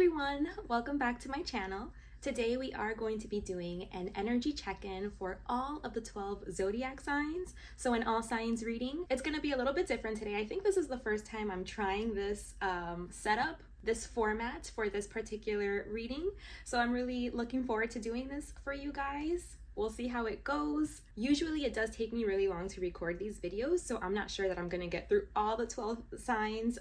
everyone, welcome back to my channel. Today we are going to be doing an energy check-in for all of the 12 zodiac signs. So an all signs reading. It's going to be a little bit different today. I think this is the first time I'm trying this setup, this format for this particular reading. So I'm really looking forward to doing this for you guys. We'll see how it goes. Usually it does take me really long to record these videos, so I'm not sure that I'm gonna get through all the 12 signs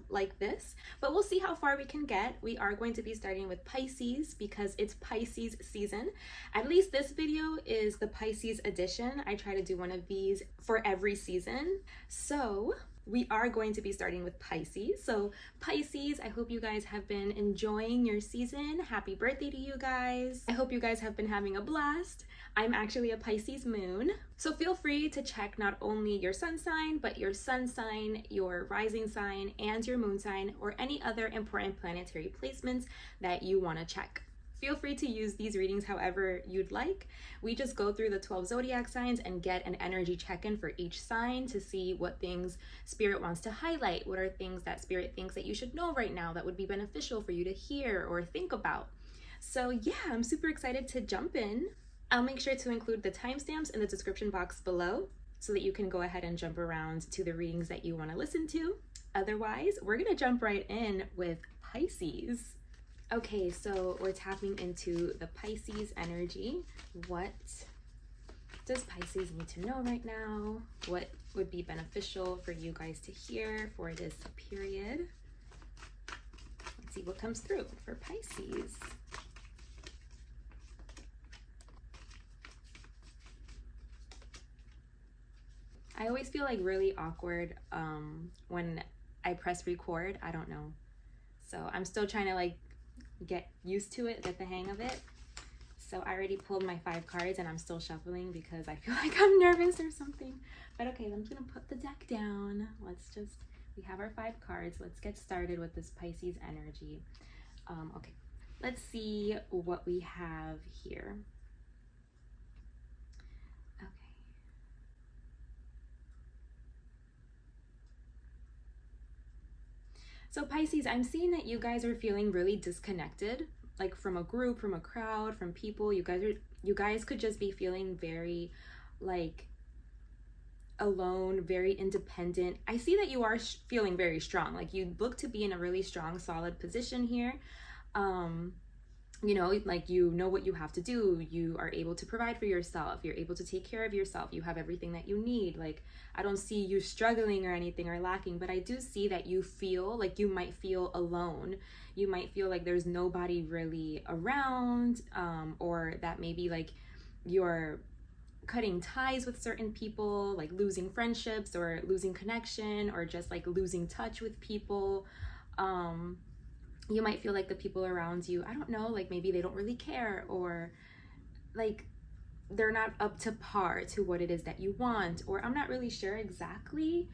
like this, but we'll see how far we can get. We are going to be starting with Pisces because it's Pisces season. At least this video is the Pisces edition. I try to do one of these for every season. So we are going to be starting with Pisces. So Pisces, I hope you guys have been enjoying your season. Happy birthday to you guys. I hope you guys have been having a blast. I'm actually a Pisces moon. So feel free to check not only your sun sign, but your sun sign, your rising sign, and your moon sign, or any other important planetary placements that you want to check. Feel free to use these readings however you'd like. We just go through the 12 zodiac signs and get an energy check-in for each sign to see what things Spirit wants to highlight. What are things that Spirit thinks that you should know right now that would be beneficial for you to hear or think about. So yeah, I'm super excited to jump in. I'll make sure to include the timestamps in the description box below so that you can go ahead and jump around to the readings that you want to listen to. Otherwise, we're going to jump right in with Pisces. Okay, so we're tapping into the Pisces energy. What does Pisces need to know right now? What would be beneficial for you guys to hear for this period? Let's see what comes through for Pisces. I always feel like really awkward when I press record. I don't know. So I'm still trying to get used to it, get the hang of it. So I already pulled my 5 cards and I'm still shuffling because I feel like I'm nervous or something. But okay, I'm just gonna put the deck down. We have our 5 cards. Let's get started with this Pisces energy. Okay, let's see what we have here. Okay. So Pisces, I'm seeing that you guys are feeling really disconnected, like from a group, from a crowd, from people. You guys could just be feeling very alone, very independent. I see that you are feeling very strong. Like you look to be in a really strong, solid position here. You know what you have to do. You are able to provide for yourself. You're able to take care of yourself. You have everything that you need. Like, I don't see you struggling or anything or lacking, but I do see that you feel like you might feel alone. You might feel like there's nobody really around, or that maybe like you're cutting ties with certain people, like losing friendships or losing connection, or just like losing touch with people. You might feel like the people around you, I don't know, like maybe they don't really care, or like they're not up to par to what it is that you want, or I'm not really sure exactly,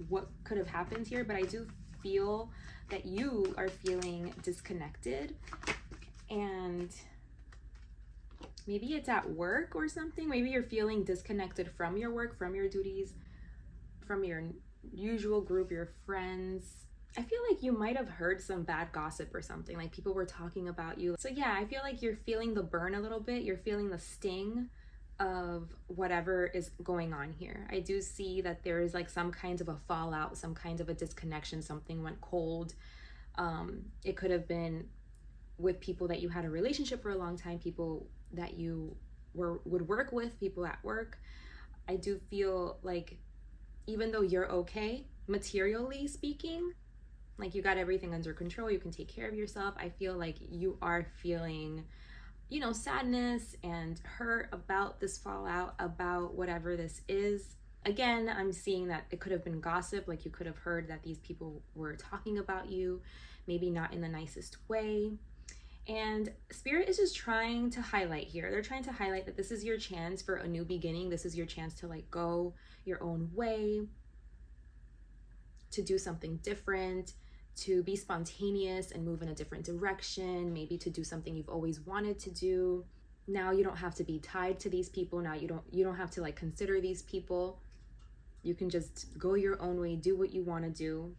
what could have happened here, but I do feel that you are feeling disconnected, and maybe it's at work or something. Maybe you're feeling disconnected from your work, from your duties, from your usual group, your friends. I feel like you might have heard some bad gossip or something, like people were talking about you. So yeah, I feel like you're feeling the burn a little bit. You're feeling the sting of whatever is going on here. I do see that there is like some kind of a fallout, some kind of a disconnection. Something went cold. It could have been with people that you had a relationship for a long time, people that you would work with, people at work. I do feel like even though you're okay, materially speaking, like you got everything under control, you can take care of yourself, I feel like you are feeling, sadness and hurt about this fallout, about whatever this is. Again, I'm seeing that it could have been gossip, like you could have heard that these people were talking about you, maybe not in the nicest way. And Spirit is just trying to highlight here. They're trying to highlight that this is your chance for a new beginning. This is your chance to go your own way, to do something different, to be spontaneous and move in a different direction, maybe to do something you've always wanted to do. Now you don't have to be tied to these people. Now you don't have to consider these people. You can just go your own way, do what you want to do.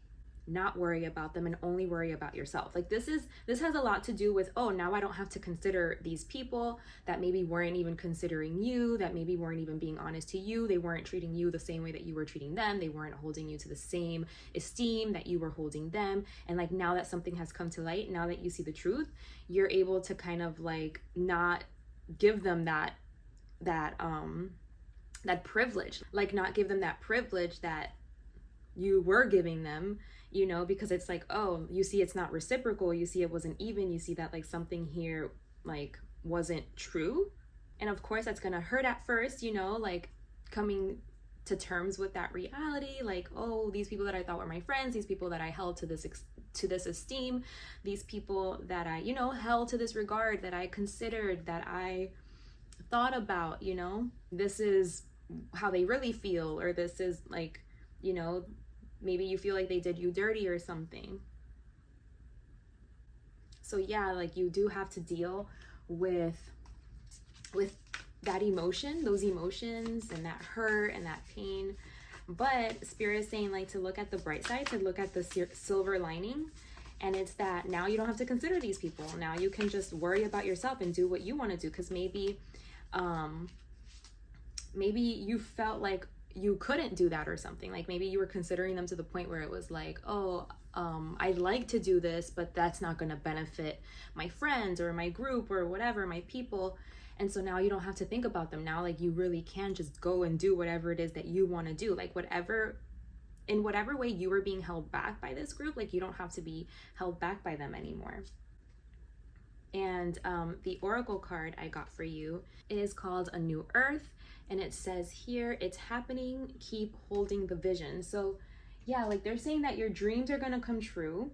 not worry about them and only worry about yourself. Like this has a lot to do with, oh, now I don't have to consider these people that maybe weren't even considering you, that maybe weren't even being honest to you. They weren't treating you the same way that you were treating them. They weren't holding you to the same esteem that you were holding them. And like now that something has come to light, now that you see the truth, you're able to kind of like not give them that privilege, like not give them that privilege that you were giving them, you know, because it's like, oh, you see, it's not reciprocal. You see, it wasn't even. You see that like something here like wasn't true. And of course, that's gonna hurt at first, you know, like coming to terms with that reality, like, oh, these people that I thought were my friends, these people that I held to this esteem, these people that I, you know, held to this regard, that I considered, that I thought about, you know, this is how they really feel, or this is like, you know, maybe you feel like they did you dirty or something. So yeah, like you do have to deal with that emotion, those emotions and that hurt and that pain. But Spirit is saying like to look at the bright side, to look at the silver lining. And it's that now you don't have to consider these people. Now you can just worry about yourself and do what you want to do. Because maybe you felt like you couldn't do that or something. Like maybe you were considering them to the point where it was like, oh, I'd like to do this, but that's not going to benefit my friends or my group or whatever, my people. And so now you don't have to think about them. Now, like you really can just go and do whatever it is that you want to do. Like in whatever way you were being held back by this group, like you don't have to be held back by them anymore. And the oracle card I got for you is called A New Earth. And it says here, it's happening, keep holding the vision. So yeah, like they're saying that your dreams are going to come true.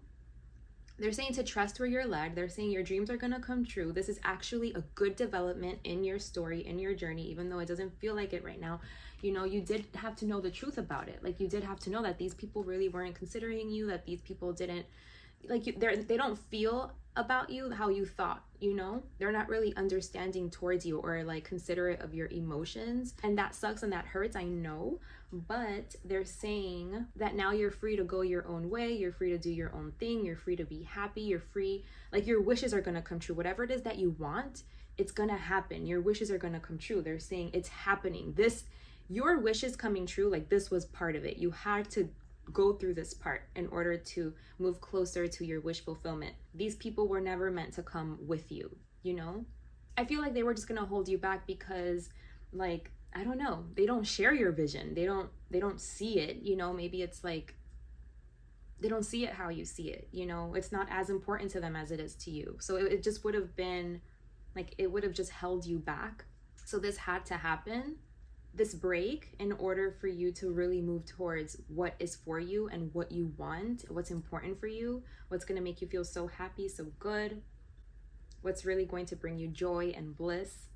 They're saying to trust where you're led. They're saying your dreams are going to come true. This is actually a good development in your story, in your journey, even though it doesn't feel like it right now. You know, you did have to know the truth about it. Like you did have to know that these people really weren't considering you, that these people didn't, like they don't feel about you how you thought, you know? They're not really understanding towards you or like considerate of your emotions. And that sucks and that hurts, I know. But they're saying that now you're free to go your own way. You're free to do your own thing. You're free to be happy. You're free. Like your wishes are going to come true. Whatever it is that you want, it's going to happen. Your wishes are going to come true. They're saying it's happening. Your wishes coming true, like this was part of it. You had to go through this part in order to move closer to your wish fulfillment. These people were never meant to come with you, you know? I feel like they were just going to hold you back because like, I don't know, they don't share your vision. They don't see it, you know? Maybe it's like they don't see it how you see it, you know? It's not as important to them as it is to you. So it just would have been like, it would have just held you back. So this had to happen, this break, in order for you to really move towards what is for you and what you want, what's important for you, what's going to make you feel so happy, so good, what's really going to bring you joy and bliss.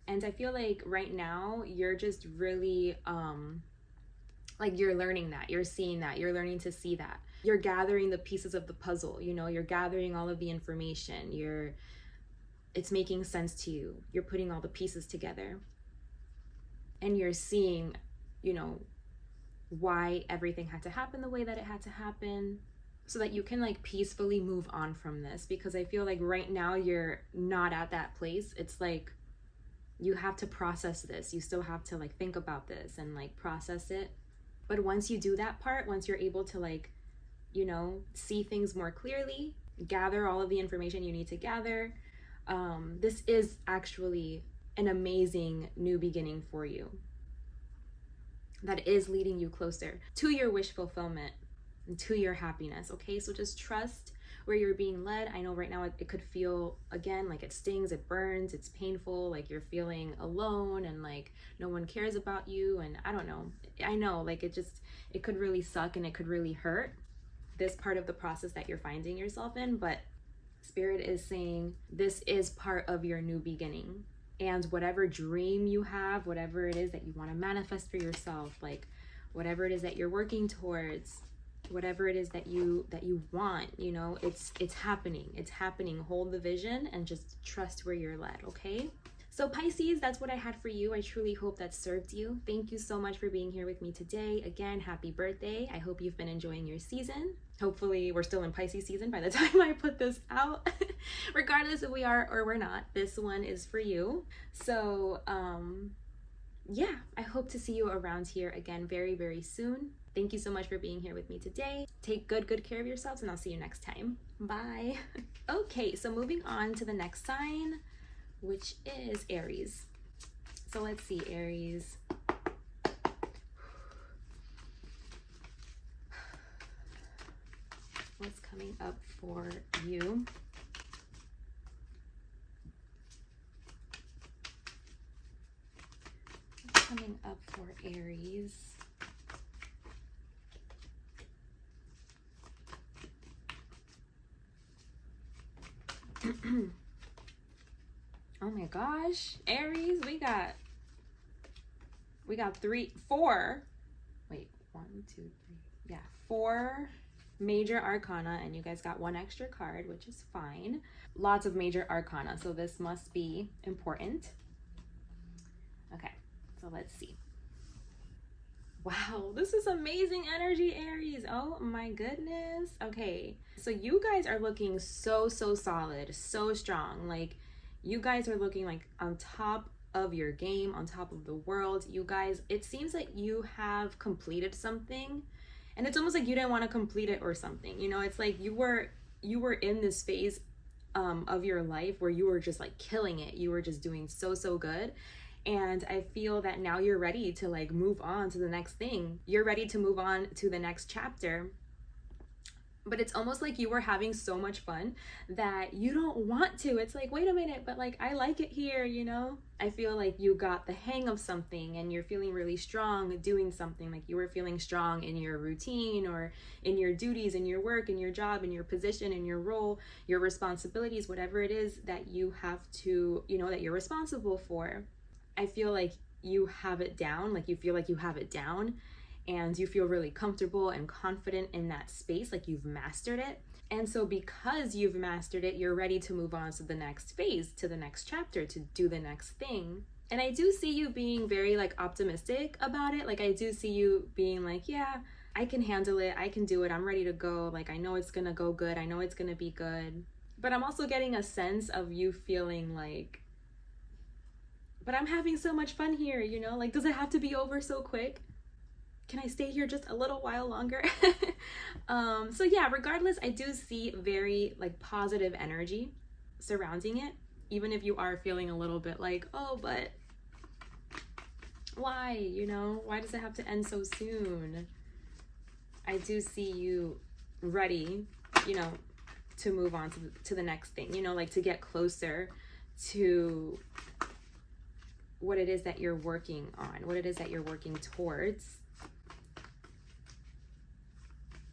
And I feel like right now you're just really like you're learning that, you're seeing that, you're learning to see that, you're gathering the pieces of the puzzle, you know, you're gathering all of the information, it's making sense to you, you're putting all the pieces together. And you're seeing, you know, why everything had to happen the way that it had to happen, so that you can like peacefully move on from this. Because I feel like right now you're not at that place. It's like you have to process this. You still have to like think about this and like process it. But once you do that part, once you're able to like, you know, see things more clearly, gather all of the information you need to gather, this is actually an amazing new beginning for you that is leading you closer to your wish fulfillment and to your happiness. Okay, so just trust where you're being led. I know right now it could feel, again, like it stings, it burns, it's painful, like you're feeling alone and like no one cares about you. And I don't know, I know like it could really suck and it could really hurt, this part of the process that you're finding yourself in. But Spirit is saying this is part of your new beginning. And whatever dream you have, whatever it is that you want to manifest for yourself, like whatever it is that you're working towards, whatever it is that you want, you know, it's happening. It's happening. Hold the vision and just trust where you're led, okay? So Pisces, that's what I had for you. I truly hope that served you. Thank you so much for being here with me today. Again, happy birthday. I hope you've been enjoying your season. Hopefully we're still in Pisces season by the time I put this out. Regardless if we are or we're not, this one is for you. So yeah, I hope to see you around here again very, very soon. Thank you so much for being here with me today. Take good care of yourselves, and I'll see you next time. Bye. Okay, so moving on to the next sign, which is Aries. So let's see, Aries. What's coming up for you? What's coming up for Aries? Oh my gosh, Aries, we got 4. Wait, 1, 2, 3. Yeah, 4 major arcana, and you guys got 1 extra card, which is fine. Lots of major arcana, so this must be important. Okay, so let's see. Wow, this is amazing energy, Aries. Oh my goodness. Okay, so you guys are looking so solid, so strong. Like, you guys are looking like on top of your game, on top of the world. You guys, it seems like you have completed something, and it's almost like you didn't want to complete it or something. You know, it's like you were in this phase of your life where you were just like killing it. You were just doing so good. And I feel that now you're ready to like move on to the next thing. You're ready to move on to the next chapter. But it's almost like you were having so much fun that you don't want to. It's like, wait a minute, but like, I like it here, you know? I feel like you got the hang of something and you're feeling really strong doing something. Like you were feeling strong in your routine or in your duties, in your work, in your job, in your position, in your role, your responsibilities, whatever it is that you have to, you know, that you're responsible for. I feel like you have it down, like you feel like you have it down, and you feel really comfortable and confident in that space, like you've mastered it. And so because you've mastered it, you're ready to move on to the next phase, to the next chapter, to do the next thing. And I do see you being very like optimistic about it. Like I do see you being like, yeah, I can handle it. I can do it. I'm ready to go. Like I know it's gonna go good. I know it's gonna be good. But I'm also getting a sense of you feeling like, but I'm having so much fun here, you know? Like, does it have to be over so quick? Can I stay here just a little while longer? So yeah, regardless, I do see very like positive energy surrounding it. Even if you are feeling a little bit like, oh, but why, you know? Why does it have to end so soon? I do see you ready, you know, to move on to the next thing, you know, like to get closer to what it is that you're working on, what it is that you're working towards.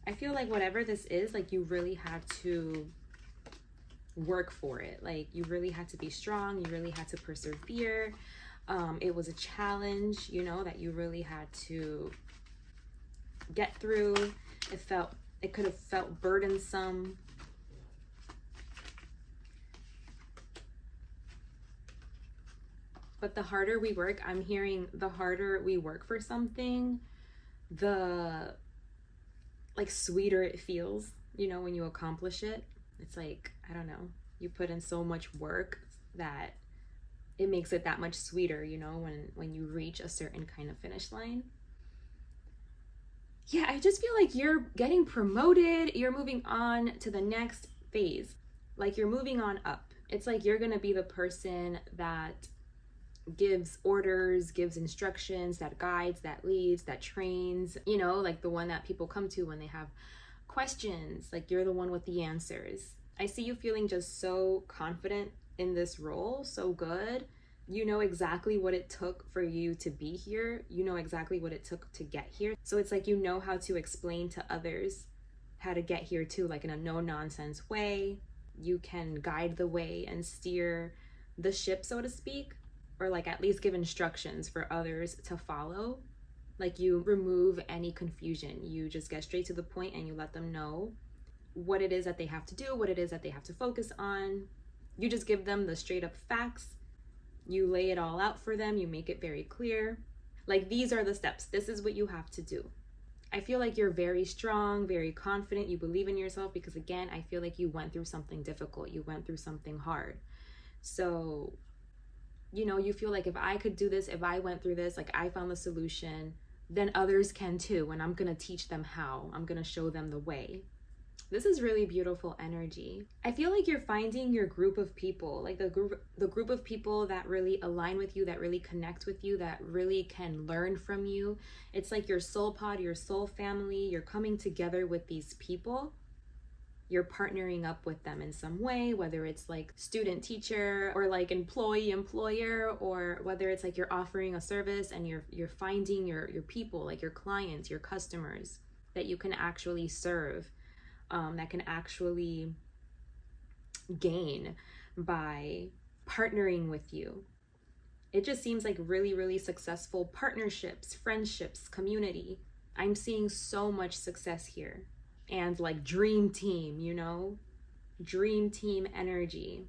I feel like whatever this is, like you really had to work for it. Like you really had to be strong. You really had to persevere. It was a challenge, you know, that you really had to get through. It could have felt burdensome. But the harder we work, I'm hearing the harder we work for something, the like sweeter it feels, you know, when you accomplish it. It's like, I don't know, you put in so much work that it makes it that much sweeter, you know, when you reach a certain kind of finish line. Yeah, I just feel like you're getting promoted. You're moving on to the next phase. Like you're moving on up. It's like you're gonna be the person that gives orders, gives instructions, that guides, that leads, that trains, you know, like the one that people come to when they have questions. Like you're the one with the answers. I see you feeling just so confident in this role, so good. You know exactly what it took for you to be here. You know exactly what it took to get here. So it's like you know how to explain to others how to get here too, like in a no-nonsense way. You can guide the way and steer the ship, so to speak, or like at least give instructions for others to follow. Like you remove any confusion. You just get straight to the point and you let them know what it is that they have to do, what it is that they have to focus on. You just give them the straight up facts You lay it all out for them. You make it very clear. Like, these are the steps. This is what you have to do. I feel like you're very strong, very confident. You believe in yourself because, again, I feel like you went through something difficult. You went through something hard. So, you know, you feel like if I could do this, if I went through this, like I found the solution, then others can too. And I'm going to teach them how. I'm going to show them the way. This is really beautiful energy. I feel like you're finding your group of people, like the group of people that really align with you, that really connect with you, that really can learn from you. It's like your soul pod, your soul family. You're coming together with these people. You're partnering up with them in some way, whether it's like student teacher or like employee employer, or whether it's like you're offering a service and you're finding your people, like your clients, your customers that you can actually serve. That can actually gain by partnering with you. It just seems like really, really successful partnerships, friendships, community. I'm seeing so much success here. And like dream team, you know, dream team energy.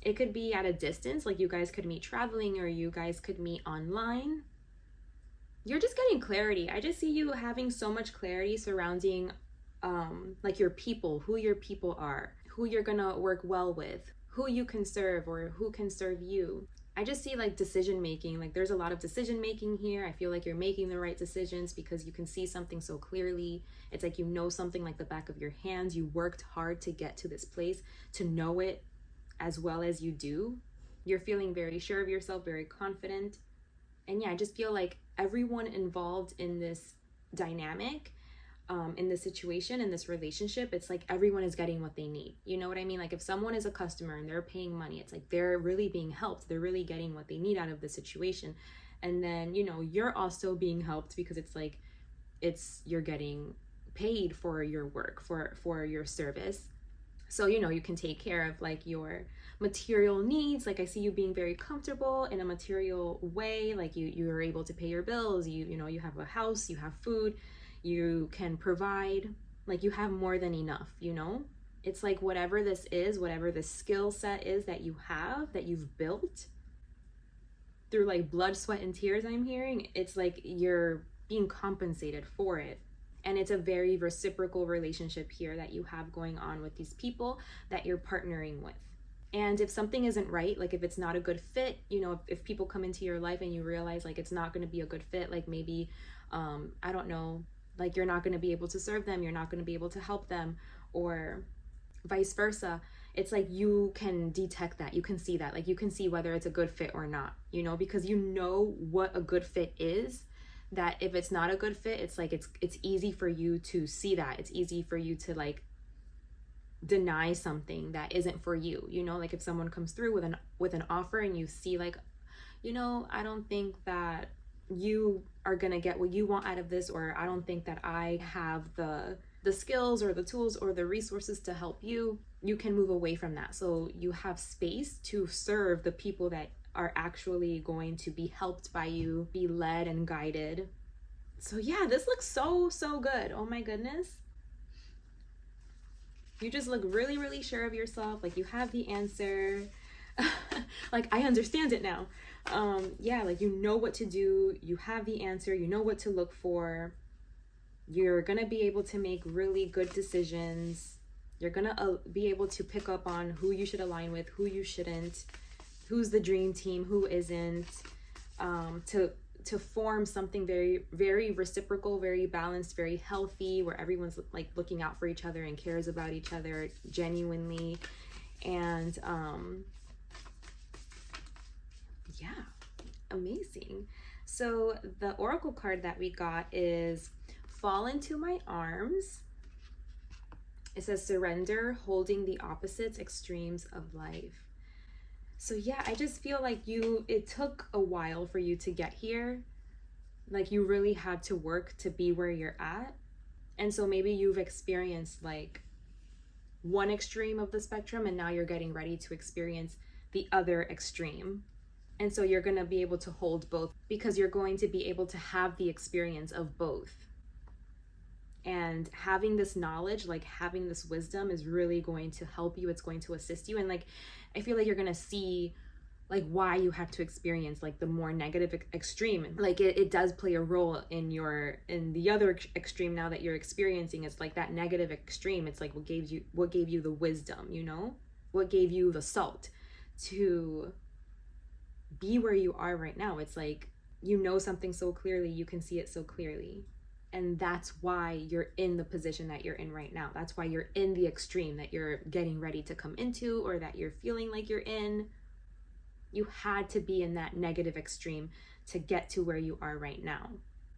It could be at a distance, like you guys could meet traveling, or you guys could meet online. You're just getting clarity. I just see you having so much clarity surrounding like your people, who your people are, who you're gonna work well with, who you can serve or who can serve you. I just see like decision making, like there's a lot of decision making here. I feel like you're making the right decisions because you can see something so clearly. It's like you know something like the back of your hands. You worked hard to get to this place, to know it as well as you do. You're feeling very sure of yourself, very confident. And yeah, I just feel like everyone involved in this dynamic, in this situation, in this relationship, it's like everyone is getting what they need. You know what I mean? Like if someone is a customer and they're paying money, it's like they're really being helped. They're really getting what they need out of the situation. And then, you know, you're also being helped because it's like, you're getting paid for your work, for your service. So, you know, you can take care of like your material needs. Like I see you being very comfortable in a material way. Like you're able to pay your bills. You know, you have a house, you have food, you can provide, like you have more than enough, you know? It's like whatever this is, whatever the skill set is that you have, that you've built through like blood, sweat, and tears, I'm hearing, it's like you're being compensated for it. And it's a very reciprocal relationship here that you have going on with these people that you're partnering with. And if something isn't right, like if it's not a good fit, you know, if people come into your life and you realize like it's not going to be a good fit, like maybe, I don't know, like you're not going to be able to serve them, you're not going to be able to help them, or vice versa. It's like you can detect that, you can see that, like you can see whether it's a good fit or not, you know, because you know what a good fit is. That if it's not a good fit, it's like it's easy for you to see that. It's easy for you to like deny something that isn't for you, you know, like if someone comes through with an offer and you see like, you know, I don't think that you are gonna get what you want out of this, or I don't think that I have the skills or the tools or the resources to help you, you can move away from that. So you have space to serve the people that are actually going to be helped by you, be led and guided. So yeah, this looks so good. Oh my goodness. You just look really, really sure of yourself. Like you have the answer. Like I understand it now. Yeah, like you know what to do, you have the answer, you know what to look for. You're gonna be able to make really good decisions. You're gonna be able to pick up on who you should align with, who you shouldn't, who's the dream team, who isn't, to form something very, very reciprocal, very balanced, very healthy, where everyone's like looking out for each other and cares about each other genuinely. And yeah, amazing. So the oracle card that we got is Fall Into My Arms. It says surrender, holding the opposites, extremes of life. So yeah, I just feel like it took a while for you to get here. Like you really had to work to be where you're at. And so maybe you've experienced like one extreme of the spectrum and now you're getting ready to experience the other extreme. And so you're going to be able to hold both because you're going to be able to have the experience of both. And having this knowledge, like having this wisdom is really going to help you. It's going to assist you. And like, I feel like you're going to see like why you have to experience like the more negative extreme. Like it does play a role in the other extreme now that you're experiencing. It's like that negative extreme. It's like what gave you the wisdom, you know, what gave you the salt to be where you are right now. It's like, you know something so clearly, you can see it so clearly. And that's why you're in the position that you're in right now. That's why you're in the extreme that you're getting ready to come into, or that you're feeling like you're in. You had to be in that negative extreme to get to where you are right now.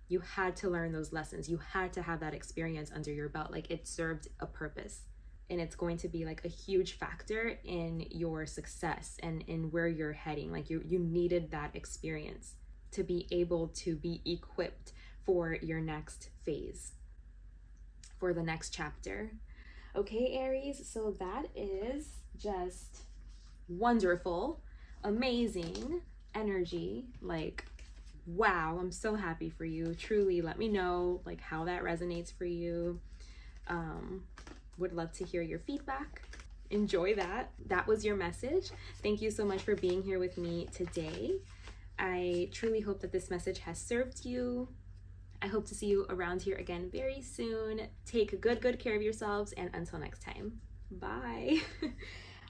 You had to learn those lessons. You had to have that experience under your belt. Like, it served a purpose. And it's going to be like a huge factor in your success and in where you're heading. Like you needed that experience to be able to be equipped for your next phase, for the next chapter. Okay, Aries, so that is just wonderful, amazing energy. Like, wow, I'm so happy for you. Truly, let me know like how that resonates for you. Would love to hear your feedback. Enjoy that. That was your message. Thank you so much for being here with me today. I truly hope that this message has served you. I hope to see you around here again very soon. Take good care of yourselves, and until next time, bye.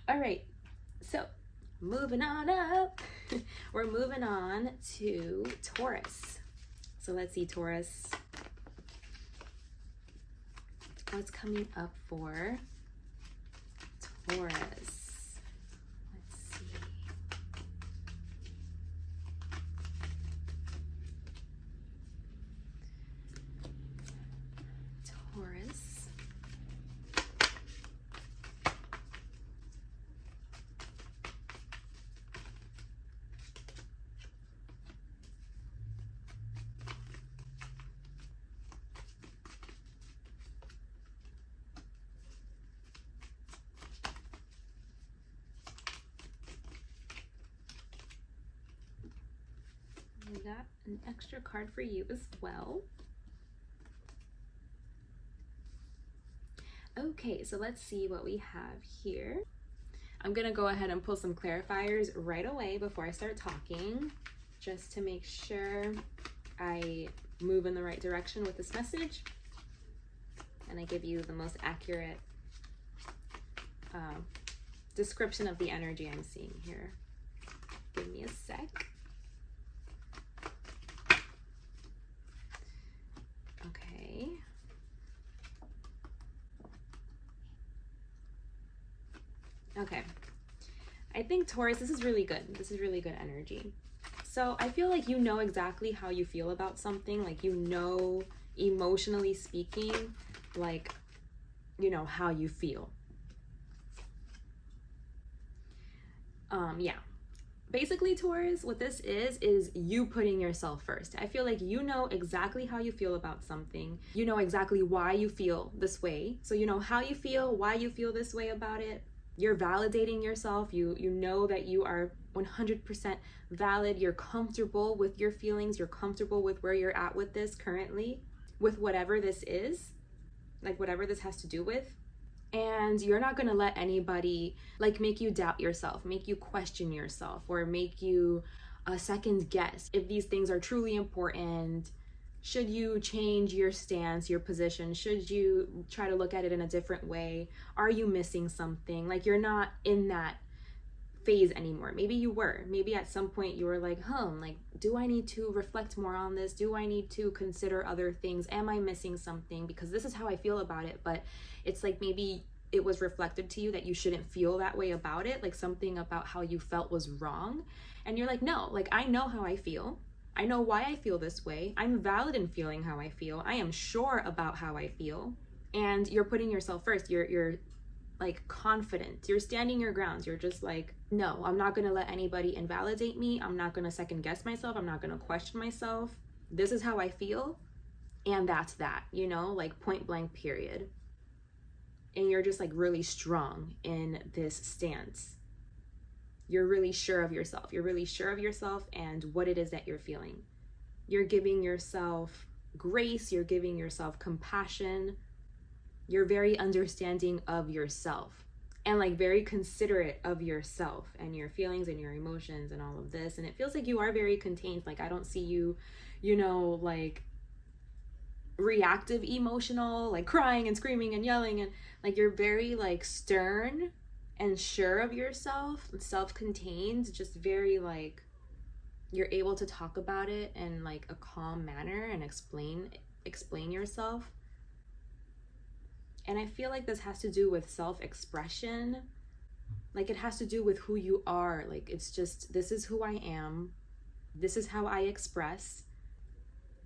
All right, so moving on up. We're moving on to Taurus. So let's see, Taurus. What's coming up for Taurus? Let's see. Taurus. We got an extra card for you as well. Okay, so let's see what we have here. I'm gonna go ahead and pull some clarifiers right away before I start talking, just to make sure I move in the right direction with this message and I give you the most accurate description of the energy I'm seeing here. Give me a sec. Okay. Okay. I think Taurus, this is really good. This is really good energy. So I feel like you know exactly how you feel about something. Like, you know, emotionally speaking, like, you know how you feel. Yeah. Basically, Taurus, what this is you putting yourself first. I feel like you know exactly how you feel about something. You know exactly why you feel this way. So you know how you feel, why you feel this way about it. You're validating yourself. You know that you are 100% valid. You're comfortable with your feelings. You're comfortable with where you're at with this currently, with whatever this is, like whatever this has to do with. And you're not going to let anybody like make you doubt yourself, make you question yourself, or make you second guess if these things are truly important. Should you change your stance, your position? Should you try to look at it in a different way? Are you missing something? Like, you're not in that phase anymore. Maybe you were. Maybe at some point you were like, like, do I need to reflect more on this? Do I need to consider other things? Am I missing something? Because this is how I feel about it. But it's like maybe it was reflected to you that you shouldn't feel that way about it. Like, something about how you felt was wrong. And you're like, no, like, I know how I feel. I know why I feel this way. I'm valid in feeling how I feel. I am sure about how I feel. And you're putting yourself first. You're like confident. You're standing your grounds. You're just like, no, I'm not going to let anybody invalidate me. I'm not going to second guess myself. I'm not going to question myself. This is how I feel. And that's that, you know, like point blank period. And you're just like really strong in this stance. You're really sure of yourself. You're really sure of yourself and what it is that you're feeling. You're giving yourself grace. You're giving yourself compassion. You're very understanding of yourself. and like very considerate of yourself and your feelings and your emotions and all of this. And it feels like you are very contained. Like I don't see you, you know, like reactive emotional, like crying and screaming and yelling, and like you're very like stern and sure of yourself, self-contained, just very like you're able to talk about it in like a calm manner and explain yourself. And I feel like this has to do with self-expression. Like it has to do with who you are. Like it's just, this is who I am. This is how I express.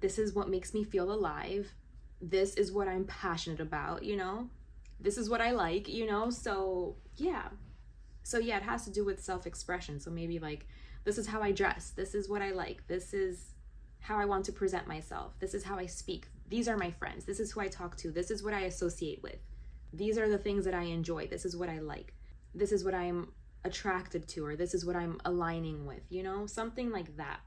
This is what makes me feel alive. This is what I'm passionate about, you know? This is what I like, you know? So yeah. So yeah, it has to do with self-expression. So maybe like, this is how I dress. This is what I like. This is how I want to present myself. This is how I speak. These are my friends. This is who I talk to. This is what I associate with. These are the things that I enjoy. This is what I like. This is what I'm attracted to, or this is what I'm aligning with, you know? Something like that.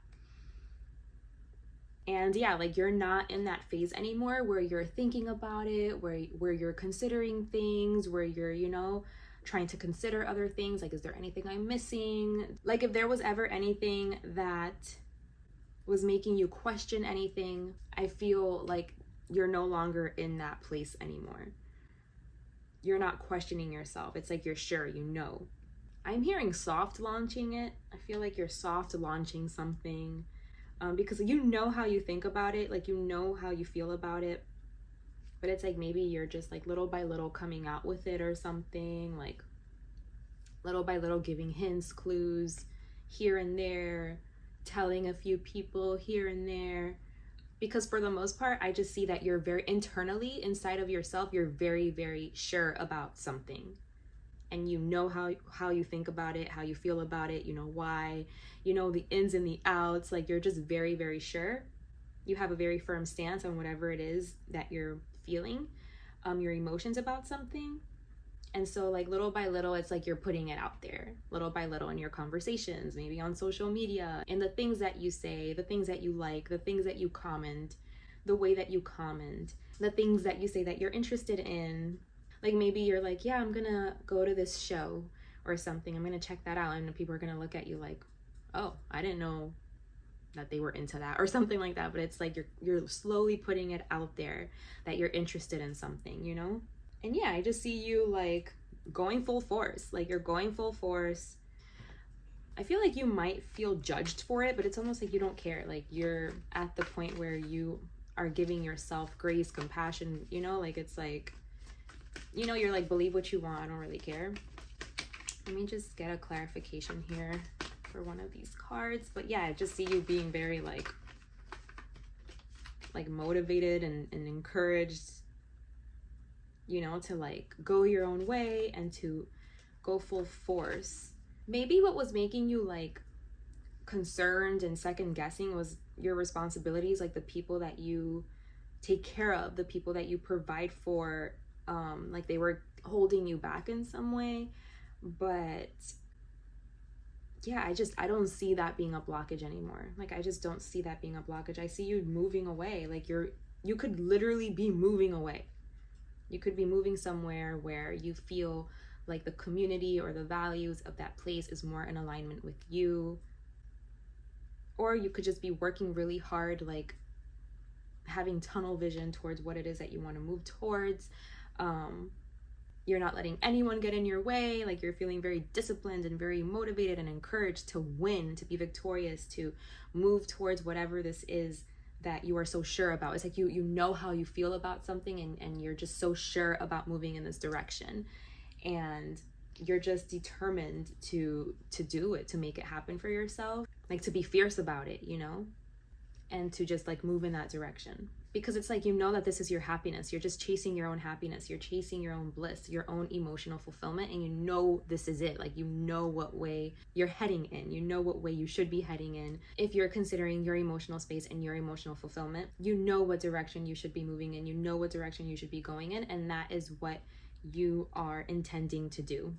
And yeah, like you're not in that phase anymore where you're thinking about it, where you're considering things, where you're, you know, trying to consider other things. Like, is there anything I'm missing? Like if there was ever anything that was making you question anything, I feel like you're no longer in that place anymore. You're not questioning yourself. It's like you're sure, you know. I'm hearing soft launching it. I feel like you're soft launching something. Because you know how you think about it, like you know how you feel about it, but it's like maybe you're just like little by little coming out with it or something, like little by little giving hints, clues here and there, telling a few people here and there. Because for the most part, I just see that you're very internally inside of yourself, you're very, very sure about something. And you know how you think about it, how you feel about it, you know why, you know the ins and the outs. Like you're just very, very sure. You have a very firm stance on whatever it is that you're feeling, your emotions about something. And so like little by little, it's like you're putting it out there, little by little in your conversations, maybe on social media, and the things that you say, the things that you like, the things that you comment, the way that you comment, the things that you say that you're interested in. Like maybe you're like, yeah, I'm gonna go to this show or something. I'm gonna check that out. And people are gonna look at you like, oh, I didn't know that they were into that or something like that. But it's like you're slowly putting it out there that you're interested in something, you know? And yeah, I just see you like going full force. Like you're going full force. I feel like you might feel judged for it, but it's almost like you don't care. Like you're at the point where you are giving yourself grace, compassion, you know? Like it's like, you know, you're like, believe what you want, I don't really care. Let me just get a clarification here for one of these cards. But yeah, I just see you being very like motivated and encouraged, you know, to like go your own way and to go full force. Maybe what was making you like concerned and second guessing was your responsibilities, like the people that you take care of, the people that you provide for. Like they were holding you back in some way. But yeah, I don't see that being a blockage anymore. Like I just don't see that being a blockage. I see you moving away. Like you could literally be moving away. You could be moving somewhere where you feel like the community or the values of that place is more in alignment with you. Or you could just be working really hard, like having tunnel vision towards what it is that you want to move towards. You're not letting anyone get in your way. Like you're feeling very disciplined and very motivated and encouraged to win, to be victorious, to move towards whatever this is that you are so sure about. It's like you know how you feel about something, and you're just so sure about moving in this direction, and you're just determined to do it, to make it happen for yourself, like to be fierce about it, you know, and to just like move in that direction. Because it's like, you know that this is your happiness. You're just chasing your own happiness. You're chasing your own bliss, your own emotional fulfillment. And you know this is it. Like, you know what way you're heading in. You know what way you should be heading in. If you're considering your emotional space and your emotional fulfillment, you know what direction you should be moving in. You know what direction you should be going in. And that is what you are intending to do.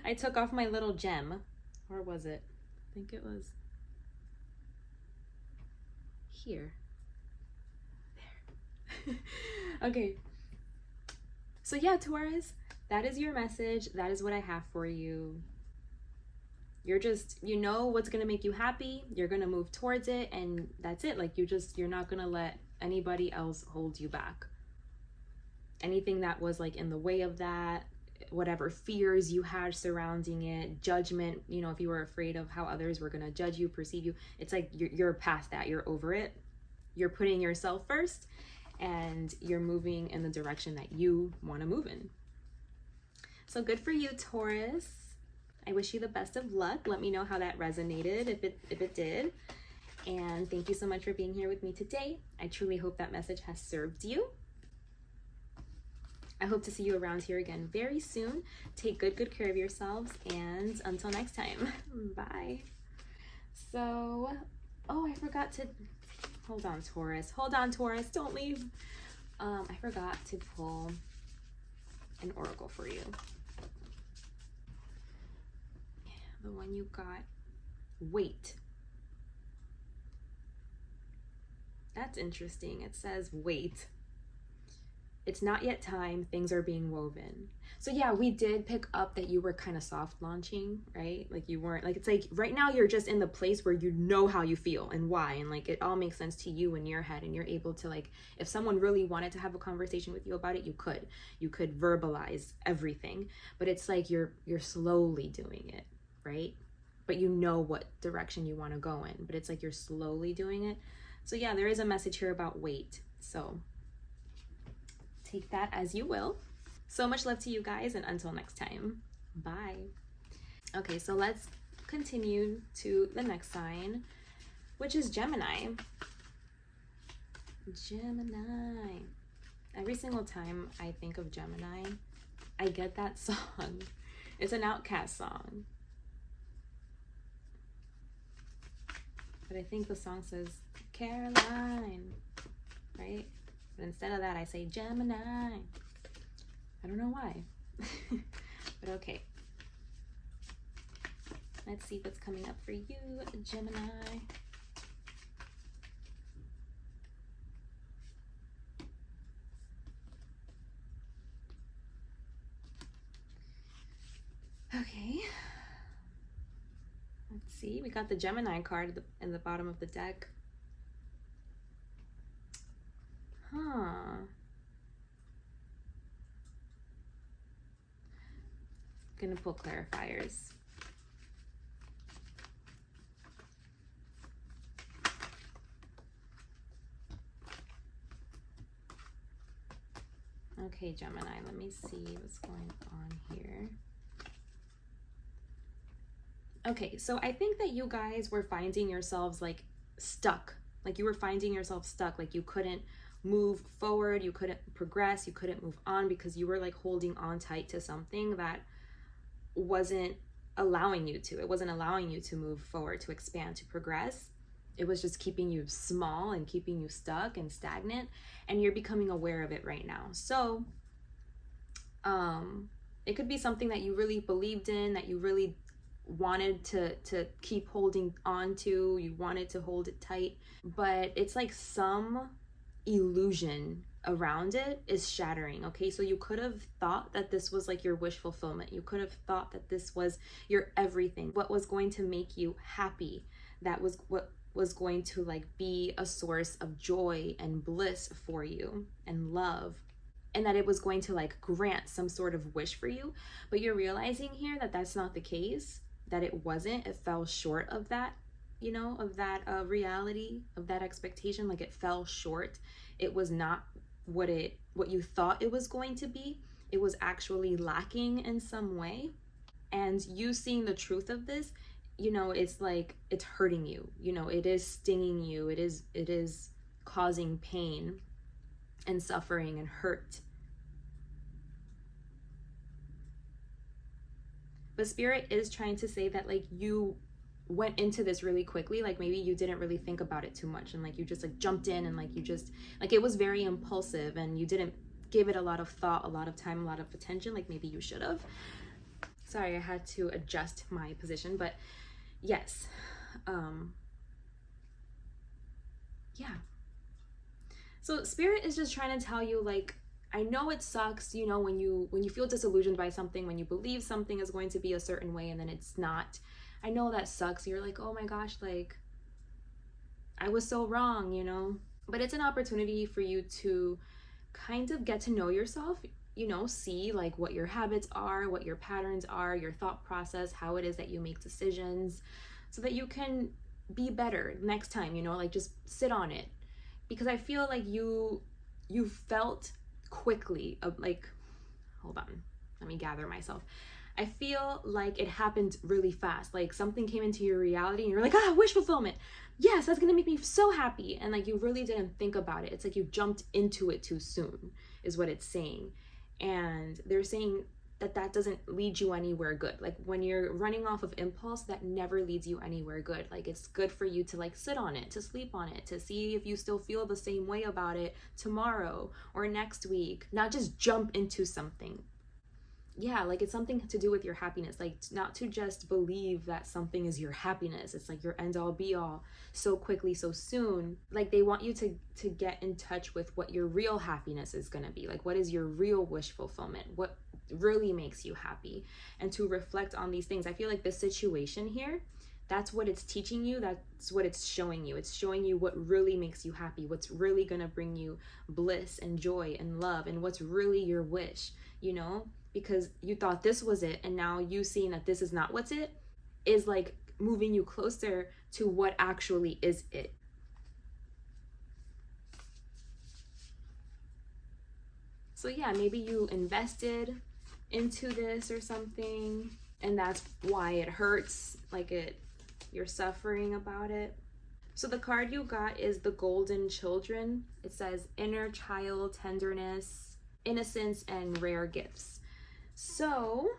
I took off my little gem. Or was it? I think it was here. There. Okay. So yeah, Taurus, that is your message. That is what I have for you. You're just, you know what's going to make you happy. You're going to move towards it, and that's it. Like, you're not going to let anybody else hold you back. Anything that was like in the way of that, whatever fears you had surrounding it, judgment, you know, if you were afraid of how others were going to judge you, perceive you, it's like you're past that. You're over it. You're putting yourself first, and you're moving in the direction that you want to move in. So good for you, Taurus. I wish you the best of luck. Let me know how that resonated, if it did. And thank you so much for being here with me today. I truly hope that message has served you. I hope to see you around here again very soon. Take good care of yourselves, and until next time, bye. So, oh, I forgot to, hold on, Taurus, don't leave. I forgot to pull an oracle for you. The one you got, wait. That's interesting. It says wait. It's not yet time. Things are being woven. So yeah, we did pick up that you were kind of soft launching, right? Like you weren't, like, it's like right now you're just in the place where you know how you feel and why, and like it all makes sense to you in your head, and you're able to, like, if someone really wanted to have a conversation with you about it, you could verbalize everything. But it's like you're slowly doing it, right? But you know what direction you want to go in, but it's like you're slowly doing it. So yeah, there is a message here about wait. So take that as you will. So much love to you guys, and until next time, bye. Okay, so let's continue to the next sign, which is Gemini. Gemini. Every single time I think of Gemini, I get that song. It's an Outkast song. But I think the song says Caroline, right? But instead of that, I say Gemini. I don't know why. But okay. Let's see what's coming up for you, Gemini. Okay. Let's see. We got the Gemini card in the bottom of the deck. Huh. Gonna pull clarifiers. Okay, Gemini, let me see what's going on here. Okay, so I think that you guys were finding yourselves like stuck. Like you were finding yourself stuck, like you couldn't move forward, you couldn't progress, you couldn't move on because you were like holding on tight to something that wasn't allowing you to. It wasn't allowing you to move forward, to expand, to progress. It was just keeping you small and keeping you stuck and stagnant, and you're becoming aware of it right now. So it could be something that you really believed in, that you really wanted to keep holding on to, you wanted to hold it tight, but it's like some illusion around it is shattering. Okay, so you could have thought that this was like your wish fulfillment. You could have thought that this was your everything, what was going to make you happy, that was what was going to like be a source of joy and bliss for you and love, and that it was going to like grant some sort of wish for you. But you're realizing here that that's not the case, that it wasn't. It fell short of that, you know, of that reality, of that expectation. Like it fell short. It was not what you thought it was going to be. It was actually lacking in some way. And you seeing the truth of this, you know, it's like it's hurting you, you know, it is stinging you, it is causing pain and suffering and hurt. But Spirit is trying to say that like you went into this really quickly, like maybe you didn't really think about it too much, and like you just like jumped in, and like you just like it was very impulsive, and you didn't give it a lot of thought, a lot of time, a lot of attention, like maybe you should have. Sorry, I had to adjust my position, but yes, yeah. So Spirit is just trying to tell you, like, I know it sucks, you know, when you feel disillusioned by something, when you believe something is going to be a certain way and then it's not. I know that sucks. You're like, oh my gosh, like I was so wrong, you know. But it's an opportunity for you to kind of get to know yourself, you know, see like what your habits are, what your patterns are, your thought process, how it is that you make decisions, so that you can be better next time, you know, like just sit on it. Because I feel like you felt quickly like, hold on, let me gather myself. I feel like it happened really fast. Like something came into your reality and you're like, ah, wish fulfillment. Yes, that's gonna make me so happy. And like you really didn't think about it. It's like you jumped into it too soon, is what it's saying. And they're saying that that doesn't lead you anywhere good. Like when you're running off of impulse, that never leads you anywhere good. Like it's good for you to like sit on it, to sleep on it, to see if you still feel the same way about it tomorrow or next week, not just jump into something. Yeah, like it's something to do with your happiness, like not to just believe that something is your happiness. It's like your end all be all so quickly, so soon. Like they want you to get in touch with what your real happiness is going to be. Like what is your real wish fulfillment? What really makes you happy? And to reflect on these things. I feel like this situation here, that's what it's teaching you. That's what it's showing you. It's showing you what really makes you happy, what's really going to bring you bliss and joy and love, and what's really your wish, you know? Because you thought this was it, and now you seeing that this is not what's it is like moving you closer to what actually is it. So yeah, maybe you invested into this or something, and that's why it hurts, like you're suffering about it. So the card you got is the Golden Children. It says inner child tenderness, innocence, and rare gifts. So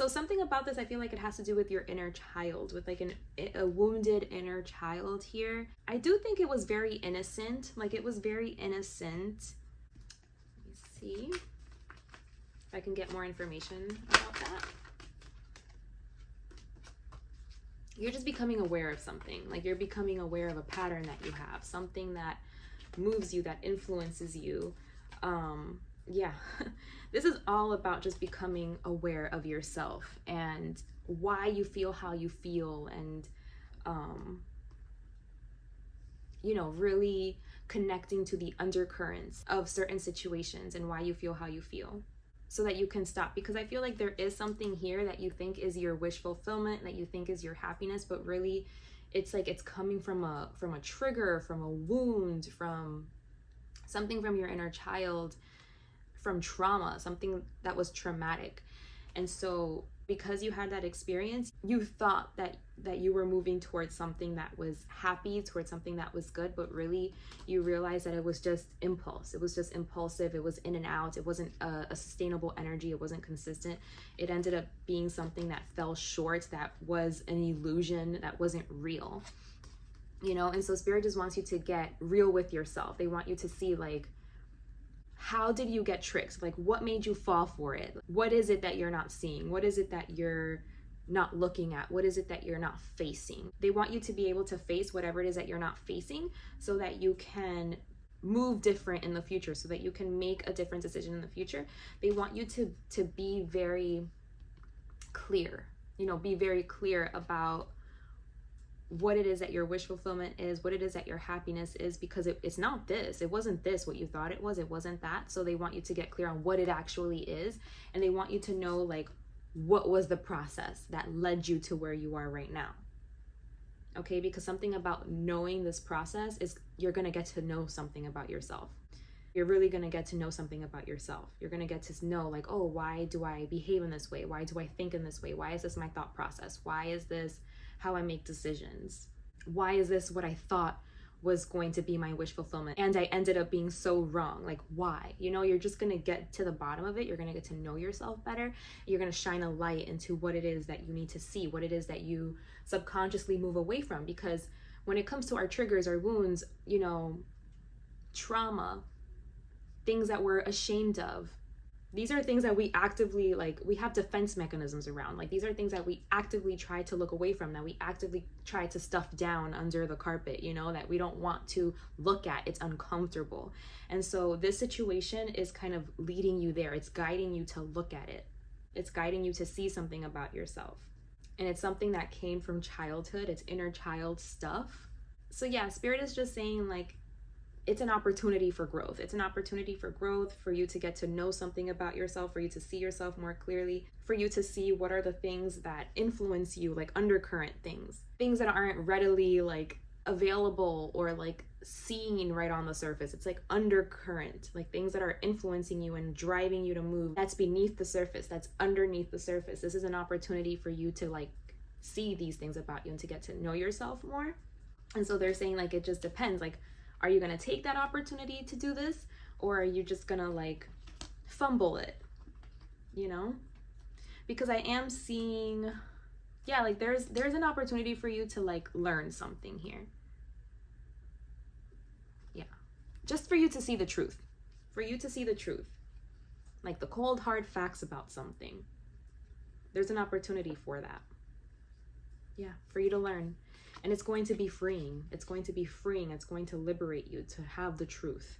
something about this, I feel like it has to do with your inner child, with like a wounded inner child here. I do think it was very innocent. Like it was very innocent. Let me see if I can get more information about that. You're just becoming aware of something. Like you're becoming aware of a pattern that you have, something that moves you, that influences you. Yeah, this is all about just becoming aware of yourself and why you feel how you feel, and you know, really connecting to the undercurrents of certain situations and why you feel how you feel, so that you can stop. Because I feel like there is something here that you think is your wish fulfillment, that you think is your happiness, but really it's like it's coming from a trigger, from a wound, from something from your inner child, from trauma, something that was traumatic. And so because you had that experience, you thought that you were moving towards something that was happy, towards something that was good, but really you realized that it was just impulse. It was just impulsive. It was in and out. It wasn't a sustainable energy. It wasn't consistent. It ended up being something that fell short, that was an illusion, that wasn't real, you know? And so Spirit just wants you to get real with yourself. They want you to see, like, how did you get tricked? Like, what made you fall for it? What is it that you're not seeing? What is it that you're not looking at? What is it that you're not facing? They want you to be able to face whatever it is that you're not facing, so that you can move different in the future, so that you can make a different decision in the future. They want you to be very clear, you know, be very clear about what it is that your wish fulfillment is, what it is that your happiness is, because it's not this. It wasn't this what you thought it was. It wasn't that. So they want you to get clear on what it actually is. And they want you to know, like, what was the process that led you to where you are right now. Okay, because something about knowing this process is you're going to get to know something about yourself. You're really going to get to know something about yourself. You're going to get to know, like, oh, why do I behave in this way? Why do I think in this way? Why is this my thought process? Why is this how I make decisions? Why is this what I thought was going to be my wish fulfillment, and I ended up being so wrong? Like, why? You know, you're just going to get to the bottom of it. You're going to get to know yourself better. You're going to shine a light into what it is that you need to see, what it is that you subconsciously move away from. Because when it comes to our triggers, our wounds, you know, trauma, things that we're ashamed of, These are things that we actively, like, we have defense mechanisms around. Like, these are things that we actively try to look away from, that we actively try to stuff down under the carpet, you know, that we don't want to look at. It's uncomfortable. And so this situation is kind of leading you there. It's guiding you to look at it. It's guiding you to see something about yourself. And it's something that came from childhood. It's inner child stuff. So yeah, Spirit is just saying, like, it's an opportunity for growth. It's an opportunity for growth, for you to get to know something about yourself, for you to see yourself more clearly, for you to see what are the things that influence you, like undercurrent things that aren't readily like available or like seen right on the surface. It's like undercurrent, like things that are influencing you and driving you to move. That's beneath the surface, that's underneath the surface. This is an opportunity for you to like see these things about you and to get to know yourself more. And so they're saying, like, it just depends. Like, are you going to take that opportunity to do this, or are you just going to like fumble it, you know? Because I am seeing, yeah, like there's an opportunity for you to like learn something here. Yeah. Just for you to see the truth. For you to see the truth. Like the cold hard facts about something. There's an opportunity for that. Yeah, for you to learn. And it's going to be freeing. It's going to be freeing. It's going to liberate you to have the truth.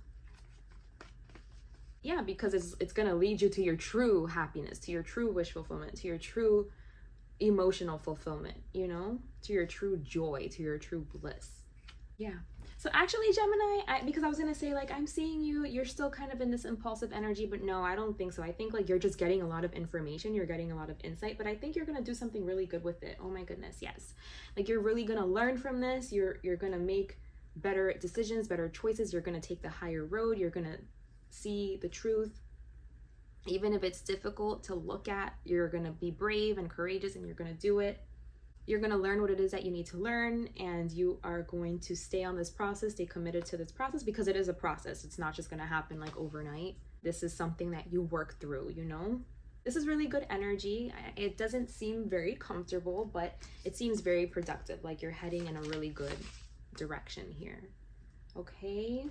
Yeah, because it's going to lead you to your true happiness, to your true wish fulfillment, to your true emotional fulfillment, you know, to your true joy, to your true bliss. Yeah. So actually, Gemini, because I was going to say, like, I'm seeing you're still kind of in this impulsive energy, but no, I don't think so. I think like you're just getting a lot of information, you're getting a lot of insight, but I think you're going to do something really good with it. Oh my goodness, yes. Like you're really going to learn from this. You're going to make better decisions, better choices. You're going to take the higher road. You're going to see the truth. Even if it's difficult to look at, you're going to be brave and courageous and you're going to do it. You're going to learn what it is that you need to learn, and you are going to stay on this process, stay committed to this process, because it is a process. It's not just going to happen like overnight. This is something that you work through, you know? This is really good energy. It doesn't seem very comfortable, but it seems very productive. Like you're heading in a really good direction here. Okay?